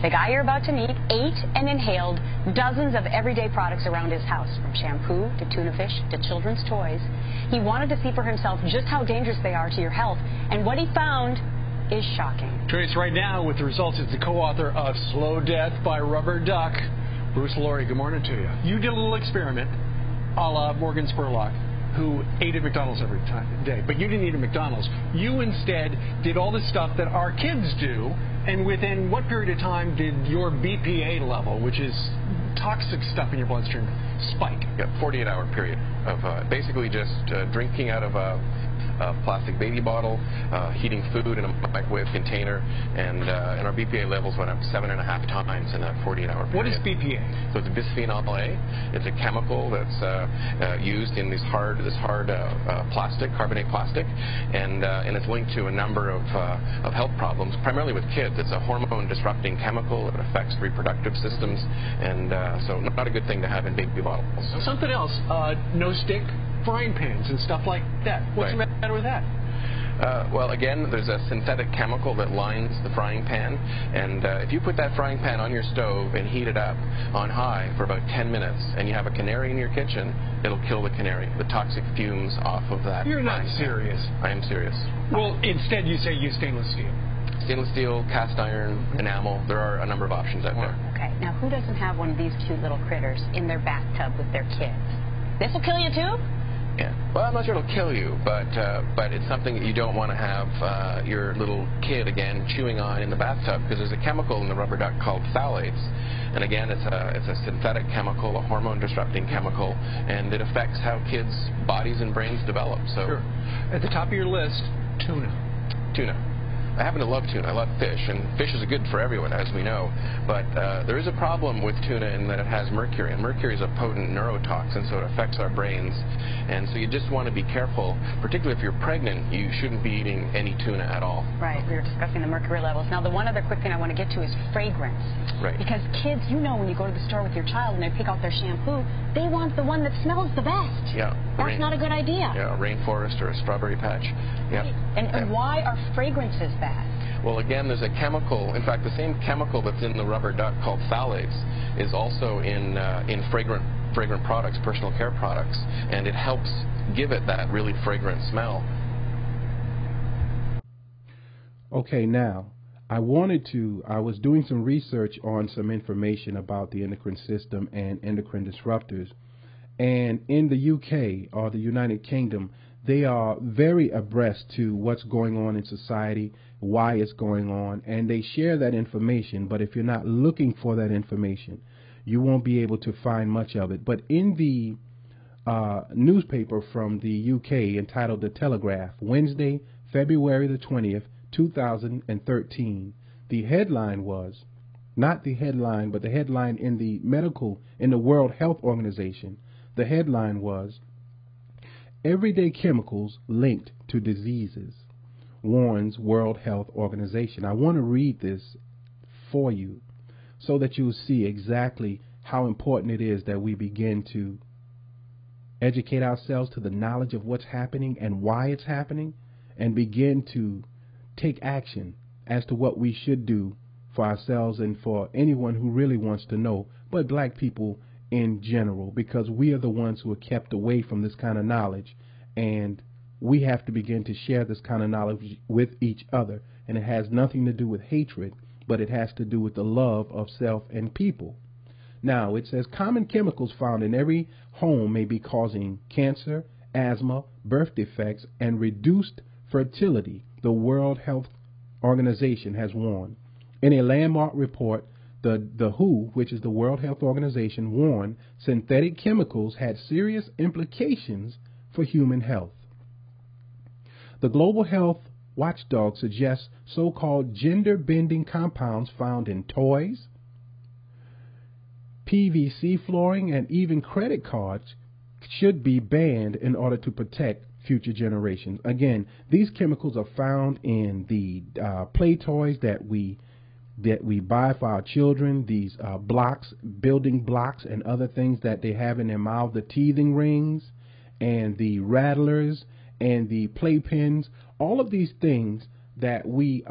S6: The guy you're about to meet ate and inhaled dozens of everyday products around his house, from shampoo to tuna fish to children's toys. He wanted to see for himself just how dangerous they are to your health, and what he found is shocking. Joining us right now with the results is the co-author of Slow Death by Rubber Duck, Bruce Laurie. Good morning to you. You did a little experiment a la Morgan Spurlock, who ate at McDonald's every day, but you didn't eat at McDonald's. You instead did all the stuff that our kids do. And within what period of time did your BPA level, which is toxic stuff in your bloodstream, spike?
S7: Yeah, 48-hour period of basically just drinking out of a plastic baby bottle, heating food in a microwave container, and our BPA levels went up 7.5 times in that 48-hour period.
S6: What is BPA?
S7: So it's bisphenol A. It's a chemical that's used in this hard plastic, carbonate plastic, and it's linked to a number of health problems, primarily with kids. It's a hormone-disrupting chemical. It affects reproductive systems, and so not a good thing to have in baby bottles.
S6: Something else, no-stick frying pans and stuff like that. What's the matter with that?
S7: Well, again, there's a synthetic chemical that lines the frying pan, and if you put that frying pan on your stove and heat it up on high for about 10 minutes, and you have a canary in your kitchen, it'll kill the canary. The toxic fumes off of that.
S6: You're not serious.
S7: I am serious.
S6: Well, instead you say use stainless steel.
S7: Stainless steel, cast iron, enamel, there are a number of options out there.
S8: Okay, now who doesn't have one of these cute little critters in their bathtub with their kids? This will kill you too?
S7: Yeah. Well, I'm not sure it'll kill you, but it's something that you don't want to have your little kid, again, chewing on in the bathtub, because there's a chemical in the rubber duck called phthalates. And again, it's a synthetic chemical, a hormone-disrupting chemical, and it affects how kids' bodies and brains develop. So,
S6: sure. At the top of your list, tuna.
S7: Tuna. I happen to love tuna. I love fish, and fish is good for everyone, as we know. But there is a problem with tuna in that it has mercury, and mercury is a potent neurotoxin, so it affects our brains. And so you just want to be careful, particularly if you're pregnant. You shouldn't be eating any tuna at all.
S8: Right. We were discussing the mercury levels. Now, the one other quick thing I want to get to is fragrance.
S7: Right.
S8: Because kids, you know, when you go to the store with your child and they pick out their shampoo, they want the one that smells the best.
S7: Yeah.
S8: That's not a good idea.
S7: Yeah, a rainforest or a strawberry patch. Yeah.
S8: And why are fragrances bad?
S7: Well, again, there's a chemical. In fact, the same chemical that's in the rubber duck called phthalates is also in fragrant products, personal care products, and it helps give it that really fragrant smell.
S4: Okay, now, I was doing some research on some information about the endocrine system and endocrine disruptors. And in the UK, or the United Kingdom, they are very abreast to what's going on in society, why it's going on, and they share that information. But if you're not looking for that information, you won't be able to find much of it. But in the newspaper from the UK entitled The Telegraph, Wednesday, February the 20th, 2013, the headline was, not the headline, but the headline in the World Health Organization, the headline was, "Everyday chemicals linked to diseases, warns World Health Organization." I want to read this for you so that you'll see exactly how important it is that we begin to educate ourselves to the knowledge of what's happening and why it's happening, and begin to take action as to what we should do for ourselves and for anyone who really wants to know, but black people in general, because we are the ones who are kept away from this kind of knowledge, and we have to begin to share this kind of knowledge with each other. And it has nothing to do with hatred, but it has to do with the love of self and people. Now, it says common chemicals found in every home may be causing cancer, asthma, birth defects, and reduced fertility, the World Health Organization has warned. In a landmark report, the WHO, which is the World Health Organization, warned synthetic chemicals had serious implications for human health. The Global Health Watchdog suggests so-called gender-bending compounds found in toys, PVC flooring, and even credit cards should be banned in order to protect future generations. Again, these chemicals are found in the play toys that we buy for our children, these blocks, building blocks, and other things that they have in their mouth, the teething rings and the rattlers and the playpens. All of these things that we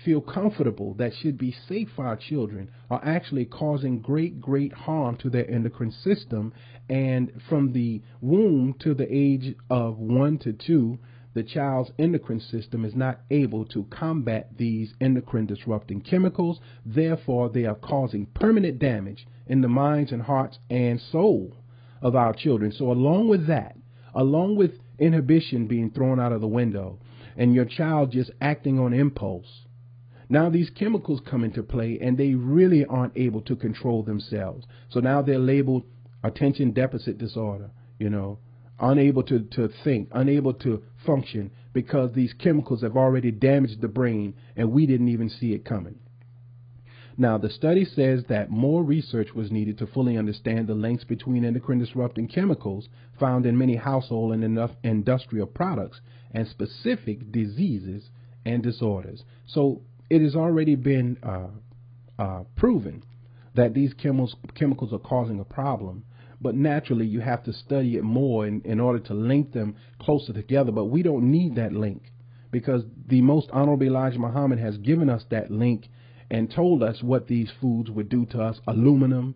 S4: feel comfortable that should be safe for our children are actually causing great harm to their endocrine system. And from the womb to the age of 1 to 2, the child's endocrine system is not able to combat these endocrine disrupting chemicals. Therefore, they are causing permanent damage in the minds and hearts and soul of our children. So along with that, along with inhibition being thrown out of the window and your child just acting on impulse, now these chemicals come into play and they really aren't able to control themselves. So now they're labeled attention deficit disorder, unable to think, unable to function, because these chemicals have already damaged the brain and we didn't even see it coming. Now, the study says that more research was needed to fully understand the links between endocrine disrupting chemicals found in many household and industrial products and specific diseases and disorders. So it has already been proven that these chemicals are causing a problem. But naturally, you have to study it more in order to link them closer together. But we don't need that link, because the Most Honorable Elijah Muhammad has given us that link and told us what these foods would do to us. Aluminum,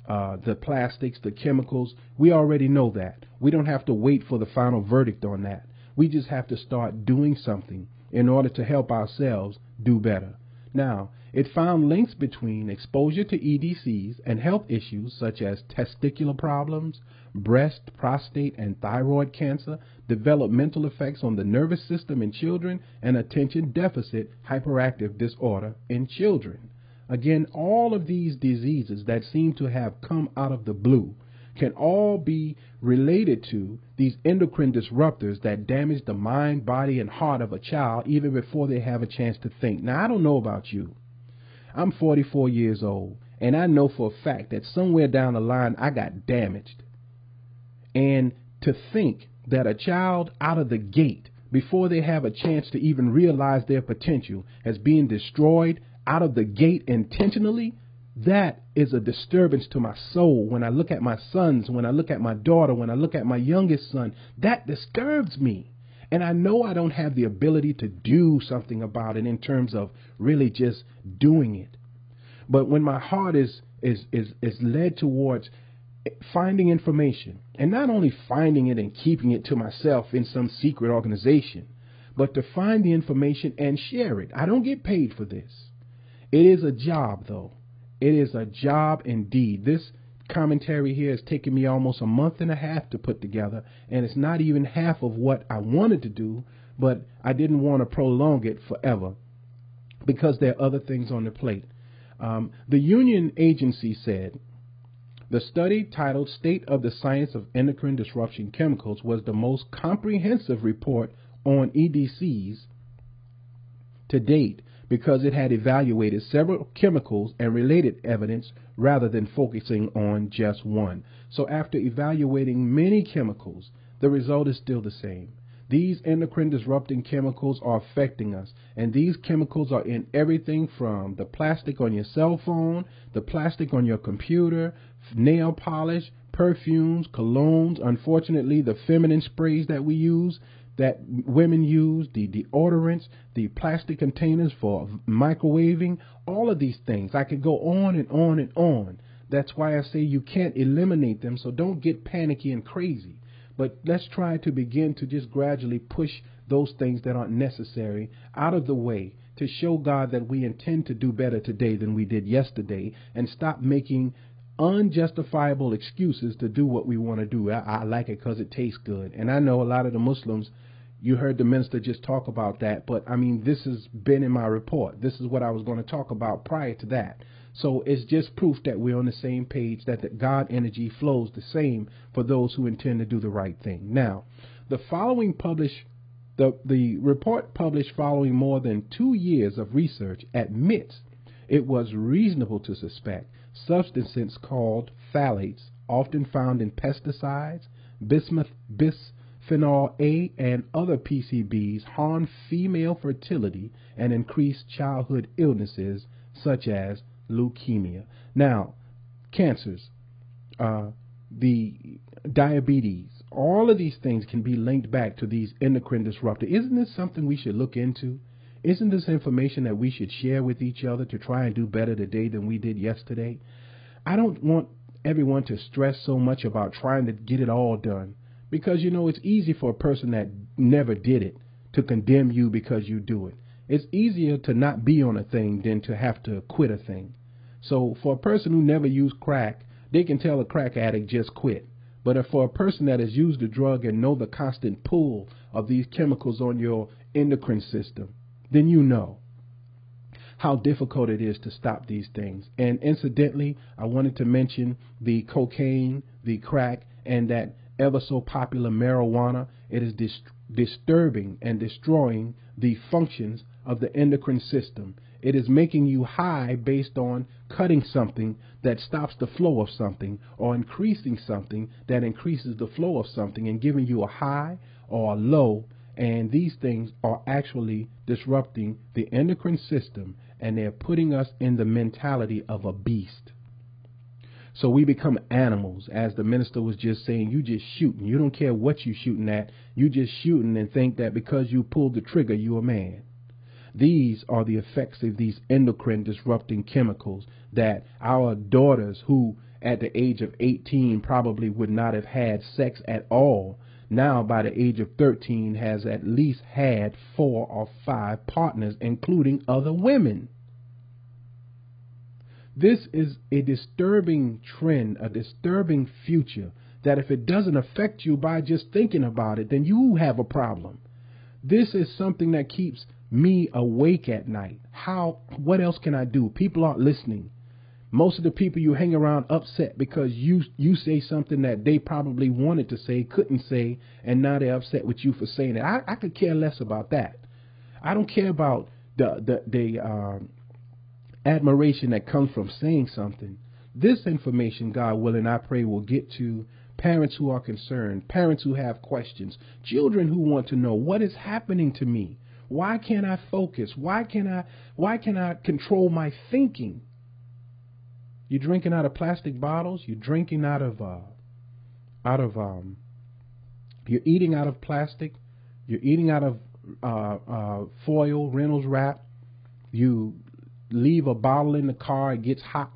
S4: the plastics, the chemicals. We already know that. We don't have to wait for the final verdict on that. We just have to start doing something in order to help ourselves do better. Now, it found links between exposure to EDCs and health issues such as testicular problems, breast, prostate, and thyroid cancer, developmental effects on the nervous system in children, and attention deficit hyperactive disorder in children. Again, all of these diseases that seem to have come out of the blue can all be related to these endocrine disruptors that damage the mind, body, and heart of a child even before they have a chance to think. Now, I don't know about you. I'm 44 years old, and I know for a fact that somewhere down the line I got damaged. And to think that a child out of the gate, before they have a chance to even realize their potential, as being destroyed out of the gate intentionally, that is a disturbance to my soul. When I look at my sons, when I look at my daughter, when I look at my youngest son, that disturbs me. And I know I don't have the ability to do something about it in terms of really just doing it. But when my heart is led towards finding information, and not only finding it and keeping it to myself in some secret organization, but to find the information and share it. I don't get paid for this. It is a job, though. It is a job indeed. This commentary here has taken me almost a month and a half to put together, and it's not even half of what I wanted to do, but I didn't want to prolong it forever because there are other things on the plate. The Union Agency said the study titled State of the Science of Endocrine Disruption Chemicals was the most comprehensive report on EDCs to date because it had evaluated several chemicals and related evidence rather than focusing on just one. So after evaluating many chemicals, the result is still the same. These endocrine disrupting chemicals are affecting us, and these chemicals are in everything from the plastic on your cell phone, the plastic on your computer, nail polish, perfumes, colognes, unfortunately the feminine sprays that we use, that women use, the deodorants, the plastic containers for microwaving, all of these things. I could go on and on and on. That's why I say you can't eliminate them, so don't get panicky and crazy. But let's try to begin to just gradually push those things that aren't necessary out of the way to show God that we intend to do better today than we did yesterday, and stop making unjustifiable excuses to do what we want to do. I like it because it tastes good. And I know a lot of the Muslims, you heard the minister just talk about that, but I mean, this has been in my report. This is what I was going to talk about prior to that. So it's just proof that we're on the same page, that the God energy flows the same for those who intend to do the right thing. Now, the report published following more than 2 years of research admits it was reasonable to suspect substances called phthalates, often found in pesticides, bisphenol A, and other PCBs, harm female fertility and increase childhood illnesses such as leukemia. Now, cancers, the diabetes, all of these things can be linked back to these endocrine disruptors. Isn't this something we should look into? Isn't this information that we should share with each other to try and do better today than we did yesterday? I don't want everyone to stress so much about trying to get it all done, because, you know, it's easy for a person that never did it to condemn you because you do it. It's easier to not be on a thing than to have to quit a thing. So for a person who never used crack, they can tell a crack addict just quit. But if for a person that has used the drug and know the constant pull of these chemicals on your endocrine system, then you know how difficult it is to stop these things. And incidentally, I wanted to mention the cocaine, the crack, and that ever so popular marijuana. It is disturbing and destroying the functions of the endocrine system. It is making you high based on cutting something that stops the flow of something, or increasing something that increases the flow of something, and giving you a high or a low. And these things are actually disrupting the endocrine system, and they're putting us in the mentality of a beast. So we become animals, as the minister was just saying. You just shooting. You don't care what you're shooting at. You just shooting and think that because you pulled the trigger, you're a man. These are the effects of these endocrine disrupting chemicals that our daughters, who at the age of 18 probably would not have had sex at all, now by the age of 13 has at least had 4 or 5 partners, including other women. This is a disturbing trend, a disturbing future, that if it doesn't affect you by just thinking about it, then you have a problem. This is something that keeps me awake at night. What else can I do? People aren't listening. Most of the people you hang around upset because you say something that they probably wanted to say, couldn't say, and now they're upset with you for saying it. I could care less about that. I don't care about the admiration that comes from saying something. This information, God willing, I pray will get to parents who are concerned, parents who have questions, children who want to know what is happening to me. Why can't I focus? Why can I control my thinking? You're drinking out of plastic bottles. You're drinking you're eating out of plastic. You're eating out of foil, Reynolds wrap. You leave a bottle in the car, it gets hot,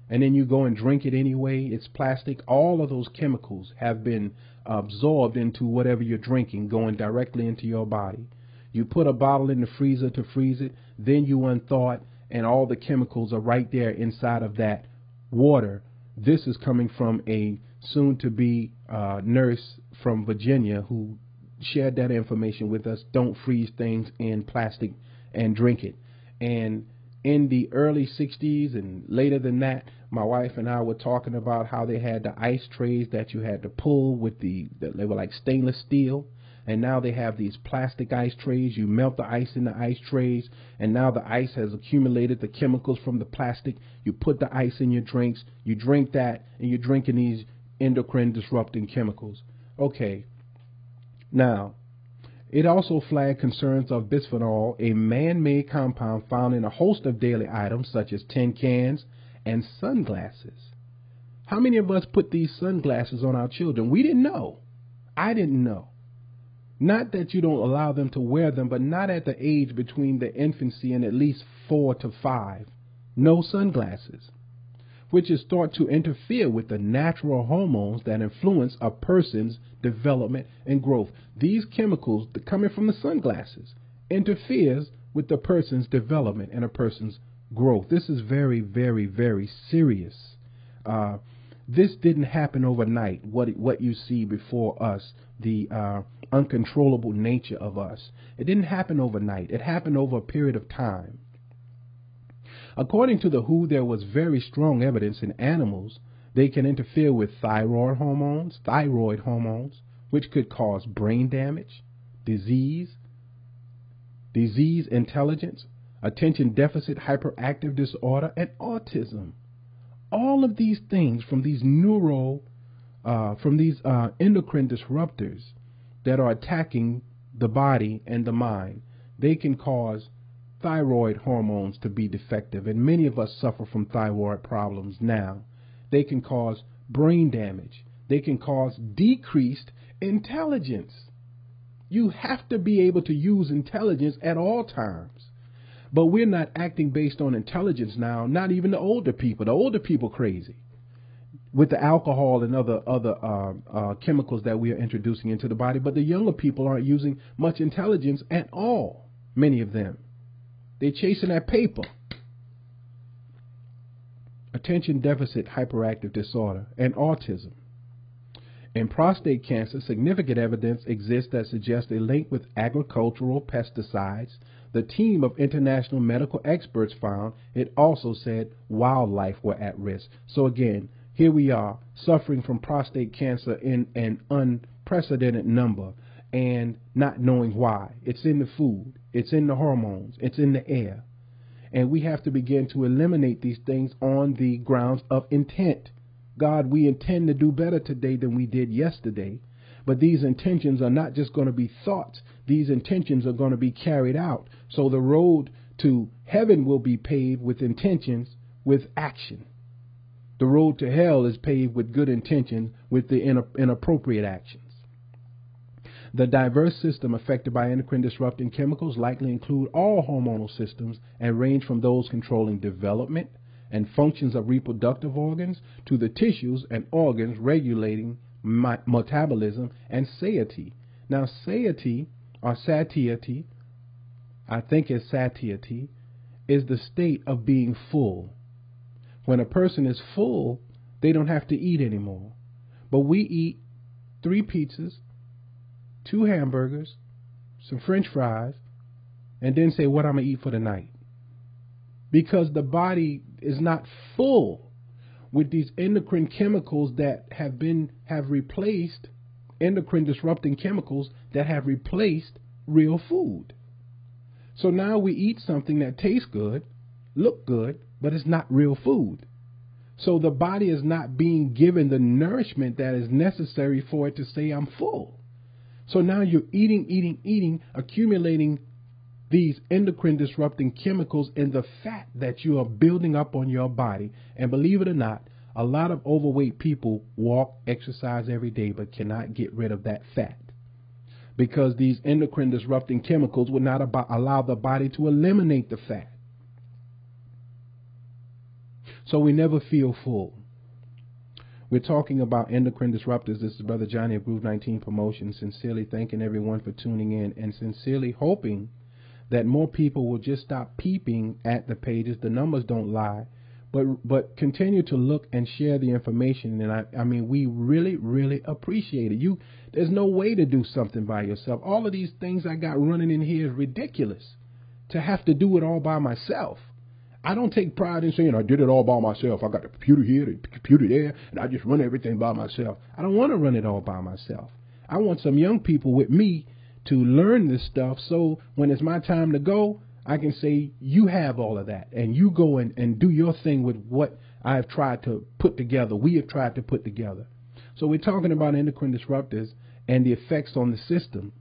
S4: and then you go and drink it anyway. It's plastic. All of those chemicals have been absorbed into whatever you're drinking, going directly into your body. You put a bottle in the freezer to freeze it, then you unthought and all the chemicals are right there inside of that water. This is coming from a soon-to-be nurse from Virginia who shared that information with us. Don't freeze things in plastic and drink it. And in the early 60s and later than that, my wife and I were talking about how they had the ice trays that you had to pull with they were like stainless steel. And now they have these plastic ice trays. You melt the ice in the ice trays, and now the ice has accumulated the chemicals from the plastic. You put the ice in your drinks, you drink that, and you're drinking these endocrine disrupting chemicals. Okay. Now, it also flagged concerns of bisphenol, a man-made compound found in a host of daily items such as tin cans and sunglasses. How many of us put these sunglasses on our children? We didn't know. I didn't know. Not that you don't allow them to wear them, but not at the age between the infancy and at least 4 to 5. No sunglasses, which is thought to interfere with the natural hormones that influence a person's development and growth. These chemicals coming from the sunglasses interferes with the person's development and a person's growth. This is very, very, very serious. This didn't happen overnight, what you see before us, the uncontrollable nature of us. It didn't happen overnight. It happened over a period of time. According to the WHO, there was very strong evidence in animals they can interfere with thyroid hormones, which could cause brain damage, disease intelligence, attention deficit hyperactive disorder, and autism. All of these things from these endocrine disruptors that are attacking the body and the mind, they can cause thyroid hormones to be defective, and many of us suffer from thyroid problems now. They can cause brain damage. They can cause decreased intelligence. You have to be able to use intelligence at all times. But we're not acting based on intelligence now, not even the older people. The older people crazy with the alcohol and other chemicals that we are introducing into the body. But the younger people aren't using much intelligence at all, many of them. They're chasing that paper. Attention deficit hyperactive disorder and autism. In prostate cancer, significant evidence exists that suggests a link with agricultural pesticides. The team of international medical experts found it also said wildlife were at risk. So again, here we are suffering from prostate cancer in an unprecedented number and not knowing why. It's in the food, it's in the hormones, it's in the air. And we have to begin to eliminate these things on the grounds of intent. God, we intend to do better today than we did yesterday. But these intentions are not just going to be thoughts. These intentions are going to be carried out. So the road to heaven will be paved with intentions, with action. The road to hell is paved with good intentions, with the inappropriate actions. The diverse system affected by endocrine disrupting chemicals likely include all hormonal systems and range from those controlling development and functions of reproductive organs to the tissues and organs regulating metabolism and satiety. Now, satiety, or satiety, I think it's satiety, is the state of being full. When a person is full, they don't have to eat anymore. But we eat 3 pizzas, 2 hamburgers, some French fries, and then say, what I'm going to eat for the night. Because the body is not full with these endocrine chemicals that have replaced endocrine disrupting chemicals that have replaced real food. So now we eat something that tastes good, look good, but it's not real food. So the body is not being given the nourishment that is necessary for it to say I'm full. So now you're eating, accumulating these endocrine disrupting chemicals in the fat that you are building up on your body. And believe it or not, a lot of overweight people walk, exercise every day, but cannot get rid of that fat. Because these endocrine disrupting chemicals would not allow the body to eliminate the fat. So we never feel full. We're talking about endocrine disruptors. This is Brother Johnny of Groove 19 Promotions. Sincerely thanking everyone for tuning in and sincerely hoping that more people will just stop peeping at the pages. The numbers don't lie, but continue to look and share the information. And I mean, we really, really appreciate it. There's no way to do something by yourself. All of these things I got running in here is ridiculous. To have to do it all by myself. I don't take pride in saying I did it all by myself. I got the computer here, the computer there, and I just run everything by myself. I don't want to run it all by myself. I want some young people with me to learn this stuff, so when it's my time to go, I can say, you have all of that, and you go and do your thing with what I've tried to put together, we have tried to put together. So we're talking about endocrine disruptors and the effects on the system.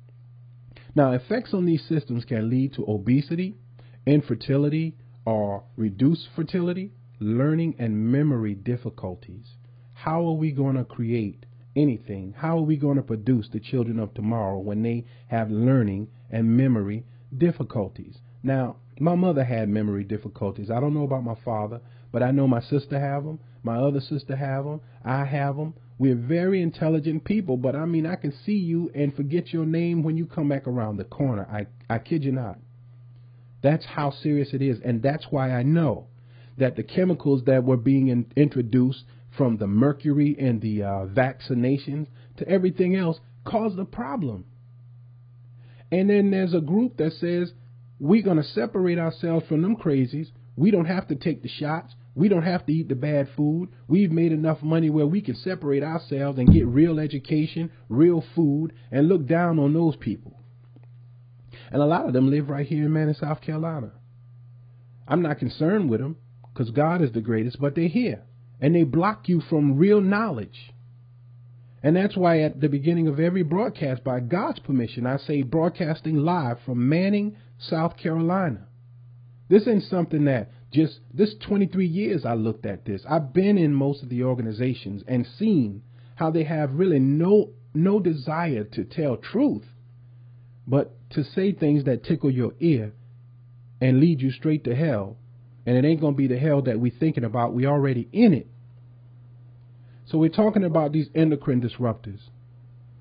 S4: Now, effects on these systems can lead to obesity, infertility, or reduced fertility, learning and memory difficulties. How are we going to create anything? How are we going to produce the children of tomorrow when they have learning and memory difficulties? Now, my mother had memory difficulties. I don't know about my father, but I know my sister have them. My other sister have them. I have them. We're very intelligent people, but I mean, I can see you and forget your name when you come back around the corner. I kid you not. That's how serious it is, and that's why I know that the chemicals that were being introduced, from the mercury and the vaccinations to everything else, caused a problem. And then there's a group that says, we're going to separate ourselves from them crazies. We don't have to take the shots. We don't have to eat the bad food. We've made enough money where we can separate ourselves and get real education, real food, and look down on those people. And a lot of them live right here in South Carolina. I'm not concerned with them because God is the greatest, but they're here. And they block you from real knowledge. And that's why at the beginning of every broadcast, by God's permission, I say broadcasting live from Manning, South Carolina. This ain't something that this 23 years I looked at this. I've been in most of the organizations and seen how they have really no desire to tell truth, but to say things that tickle your ear and lead you straight to hell. And it ain't going to be the hell that we're thinking about. We're already in it. So we're talking about these endocrine disruptors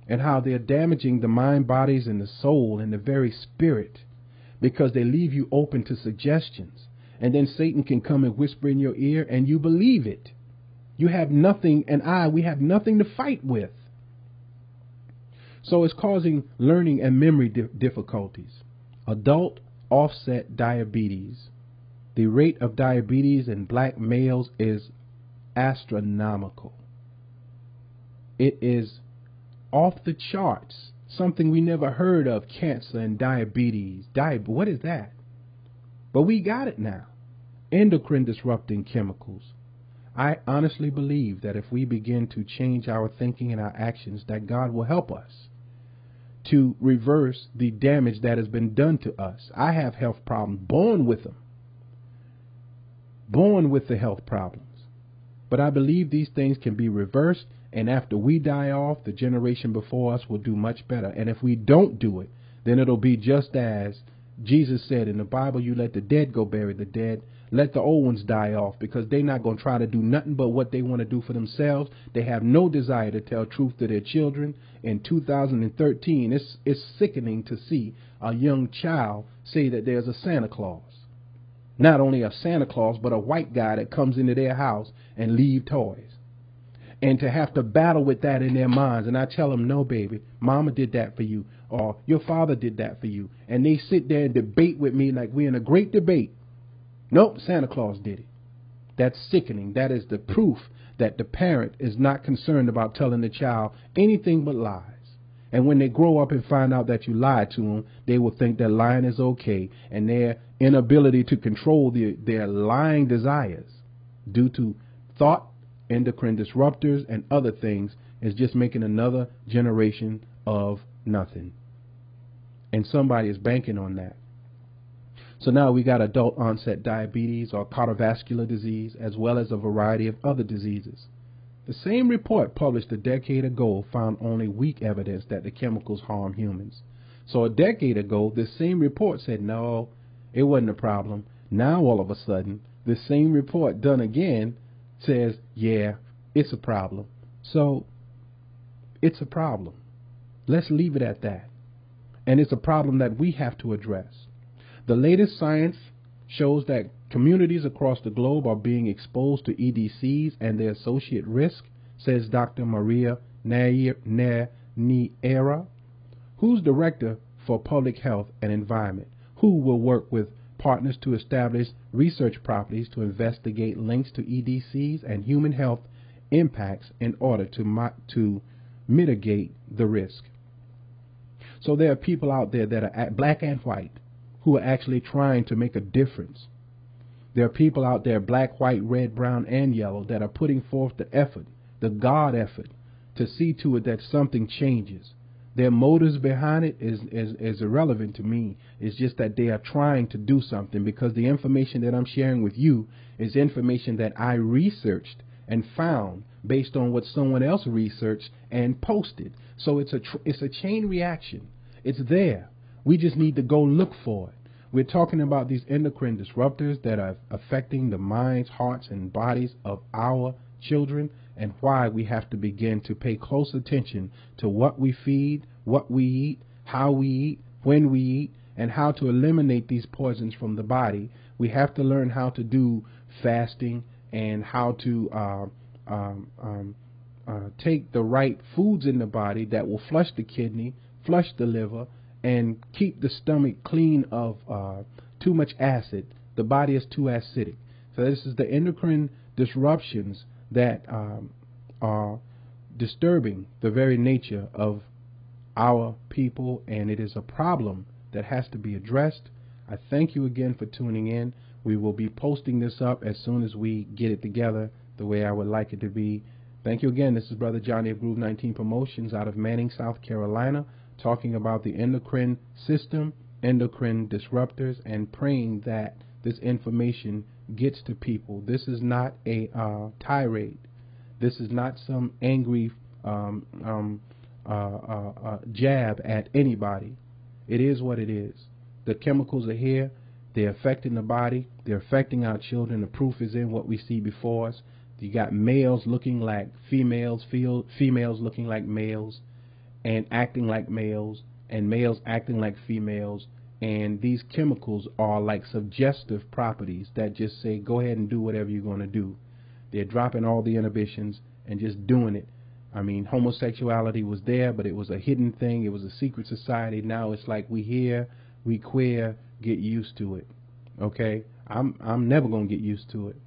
S4: and how they're damaging the mind, bodies, and the soul and the very spirit, because they leave you open to suggestions. And then Satan can come and whisper in your ear and you believe it. You have nothing, and we have nothing to fight with. So it's causing learning and memory difficulties. Adult offset diabetes. The rate of diabetes in black males is astronomical. It is off the charts. Something we never heard of, cancer and diabetes. What is that? But we got it now. Endocrine disrupting chemicals. I honestly believe that if we begin to change our thinking and our actions, that God will help us to reverse the damage that has been done to us. I have health problems, born with them. Born with the health problems. But I believe these things can be reversed, and after we die off, the generation before us will do much better. And if we don't do it, then it'll be just as Jesus said in the Bible, you let the dead go bury the dead. Let the old ones die off, because they're not going to try to do nothing but what they want to do for themselves. They have no desire to tell truth to their children. In 2013, it's sickening to see a young child say that there's a Santa Claus. Not only a Santa Claus, but a white guy that comes into their house and leave toys. And to have to battle with that in their minds. And I tell them, no, baby, mama did that for you. Or your father did that for you. And they sit there and debate with me like we're in a great debate. Nope, Santa Claus did it. That's sickening. That is the proof that the parent is not concerned about telling the child anything but lies. And when they grow up and find out that you lied to them, they will think that lying is okay. And their inability to control their lying desires due to thought, endocrine disruptors, and other things is just making another generation of nothing. And somebody is banking on that. So now we got adult onset diabetes or cardiovascular disease, as well as a variety of other diseases. The same report published a decade ago found only weak evidence that the chemicals harm humans. So a decade ago, this same report said, no, it wasn't a problem. Now all of a sudden, this same report done again says, yeah, it's a problem. So it's a problem. Let's leave it at that. And it's a problem that we have to address. The latest science shows that communities across the globe are being exposed to EDCs and their associated risk, says Dr. Maria Niera, who's Director for Public Health and Environment, who will work with partners to establish research properties to investigate links to EDCs and human health impacts in order to mitigate the risk. So there are people out there that are black and white who are actually trying to make a difference. There are people out there, black, white, red, brown, and yellow, that are putting forth the effort, the God effort, to see to it that something changes. Their motives behind it is irrelevant to me. It's just that they are trying to do something, because the information that I'm sharing with you is information that I researched and found based on what someone else researched and posted. So it's a chain reaction. It's there. We just need to go look for it. We're talking about these endocrine disruptors that are affecting the minds, hearts, and bodies of our children, and why we have to begin to pay close attention to what we feed, what we eat, how we eat, when we eat, and how to eliminate these poisons from the body. We have to learn how to do fasting and how to take the right foods in the body that will flush the kidney, flush the liver, and keep the stomach clean of too much acid. The body is too acidic. So this is the endocrine disruptions that are disturbing the very nature of our people, and it is a problem that has to be addressed. I thank you again for tuning in. We will be posting this up as soon as we get it together the way I would like it to be. Thank you again. This is Brother Johnny of Groove 19 Promotions out of Manning, South Carolina, talking about the endocrine system, endocrine disruptors, and praying that this information gets to people. This is not a tirade. This is not some angry jab at anybody. It is what it is. The chemicals are here. They're affecting the body. They're affecting our children. The proof is in what we see before us. You got males looking like females, females looking like males, and acting like males, and males acting like females. And these chemicals are like suggestive properties that just say, go ahead and do whatever you're going to do. They're dropping all the inhibitions and just doing it. I mean, homosexuality was there, but it was a hidden thing. It was a secret society. Now it's like we here, we queer, get used to it. Okay? I'm never going to get used to it.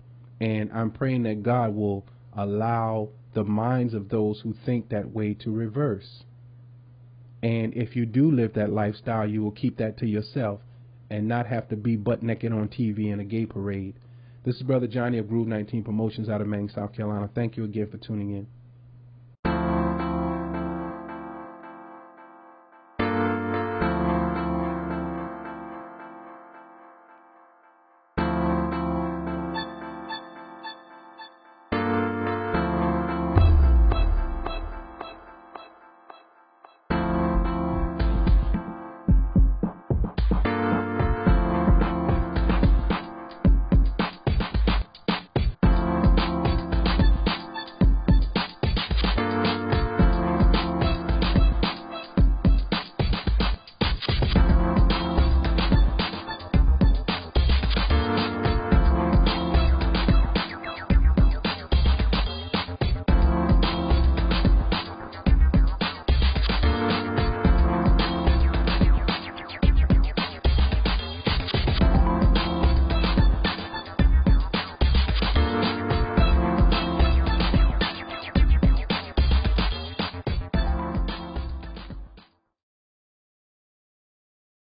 S4: And I'm praying that God will allow the minds of those who think that way to reverse. And if you do live that lifestyle, you will keep that to yourself and not have to be butt naked on TV in a gay parade. This is Brother Johnny of Groove 19 Promotions out of Manning, South Carolina. Thank you again for tuning in.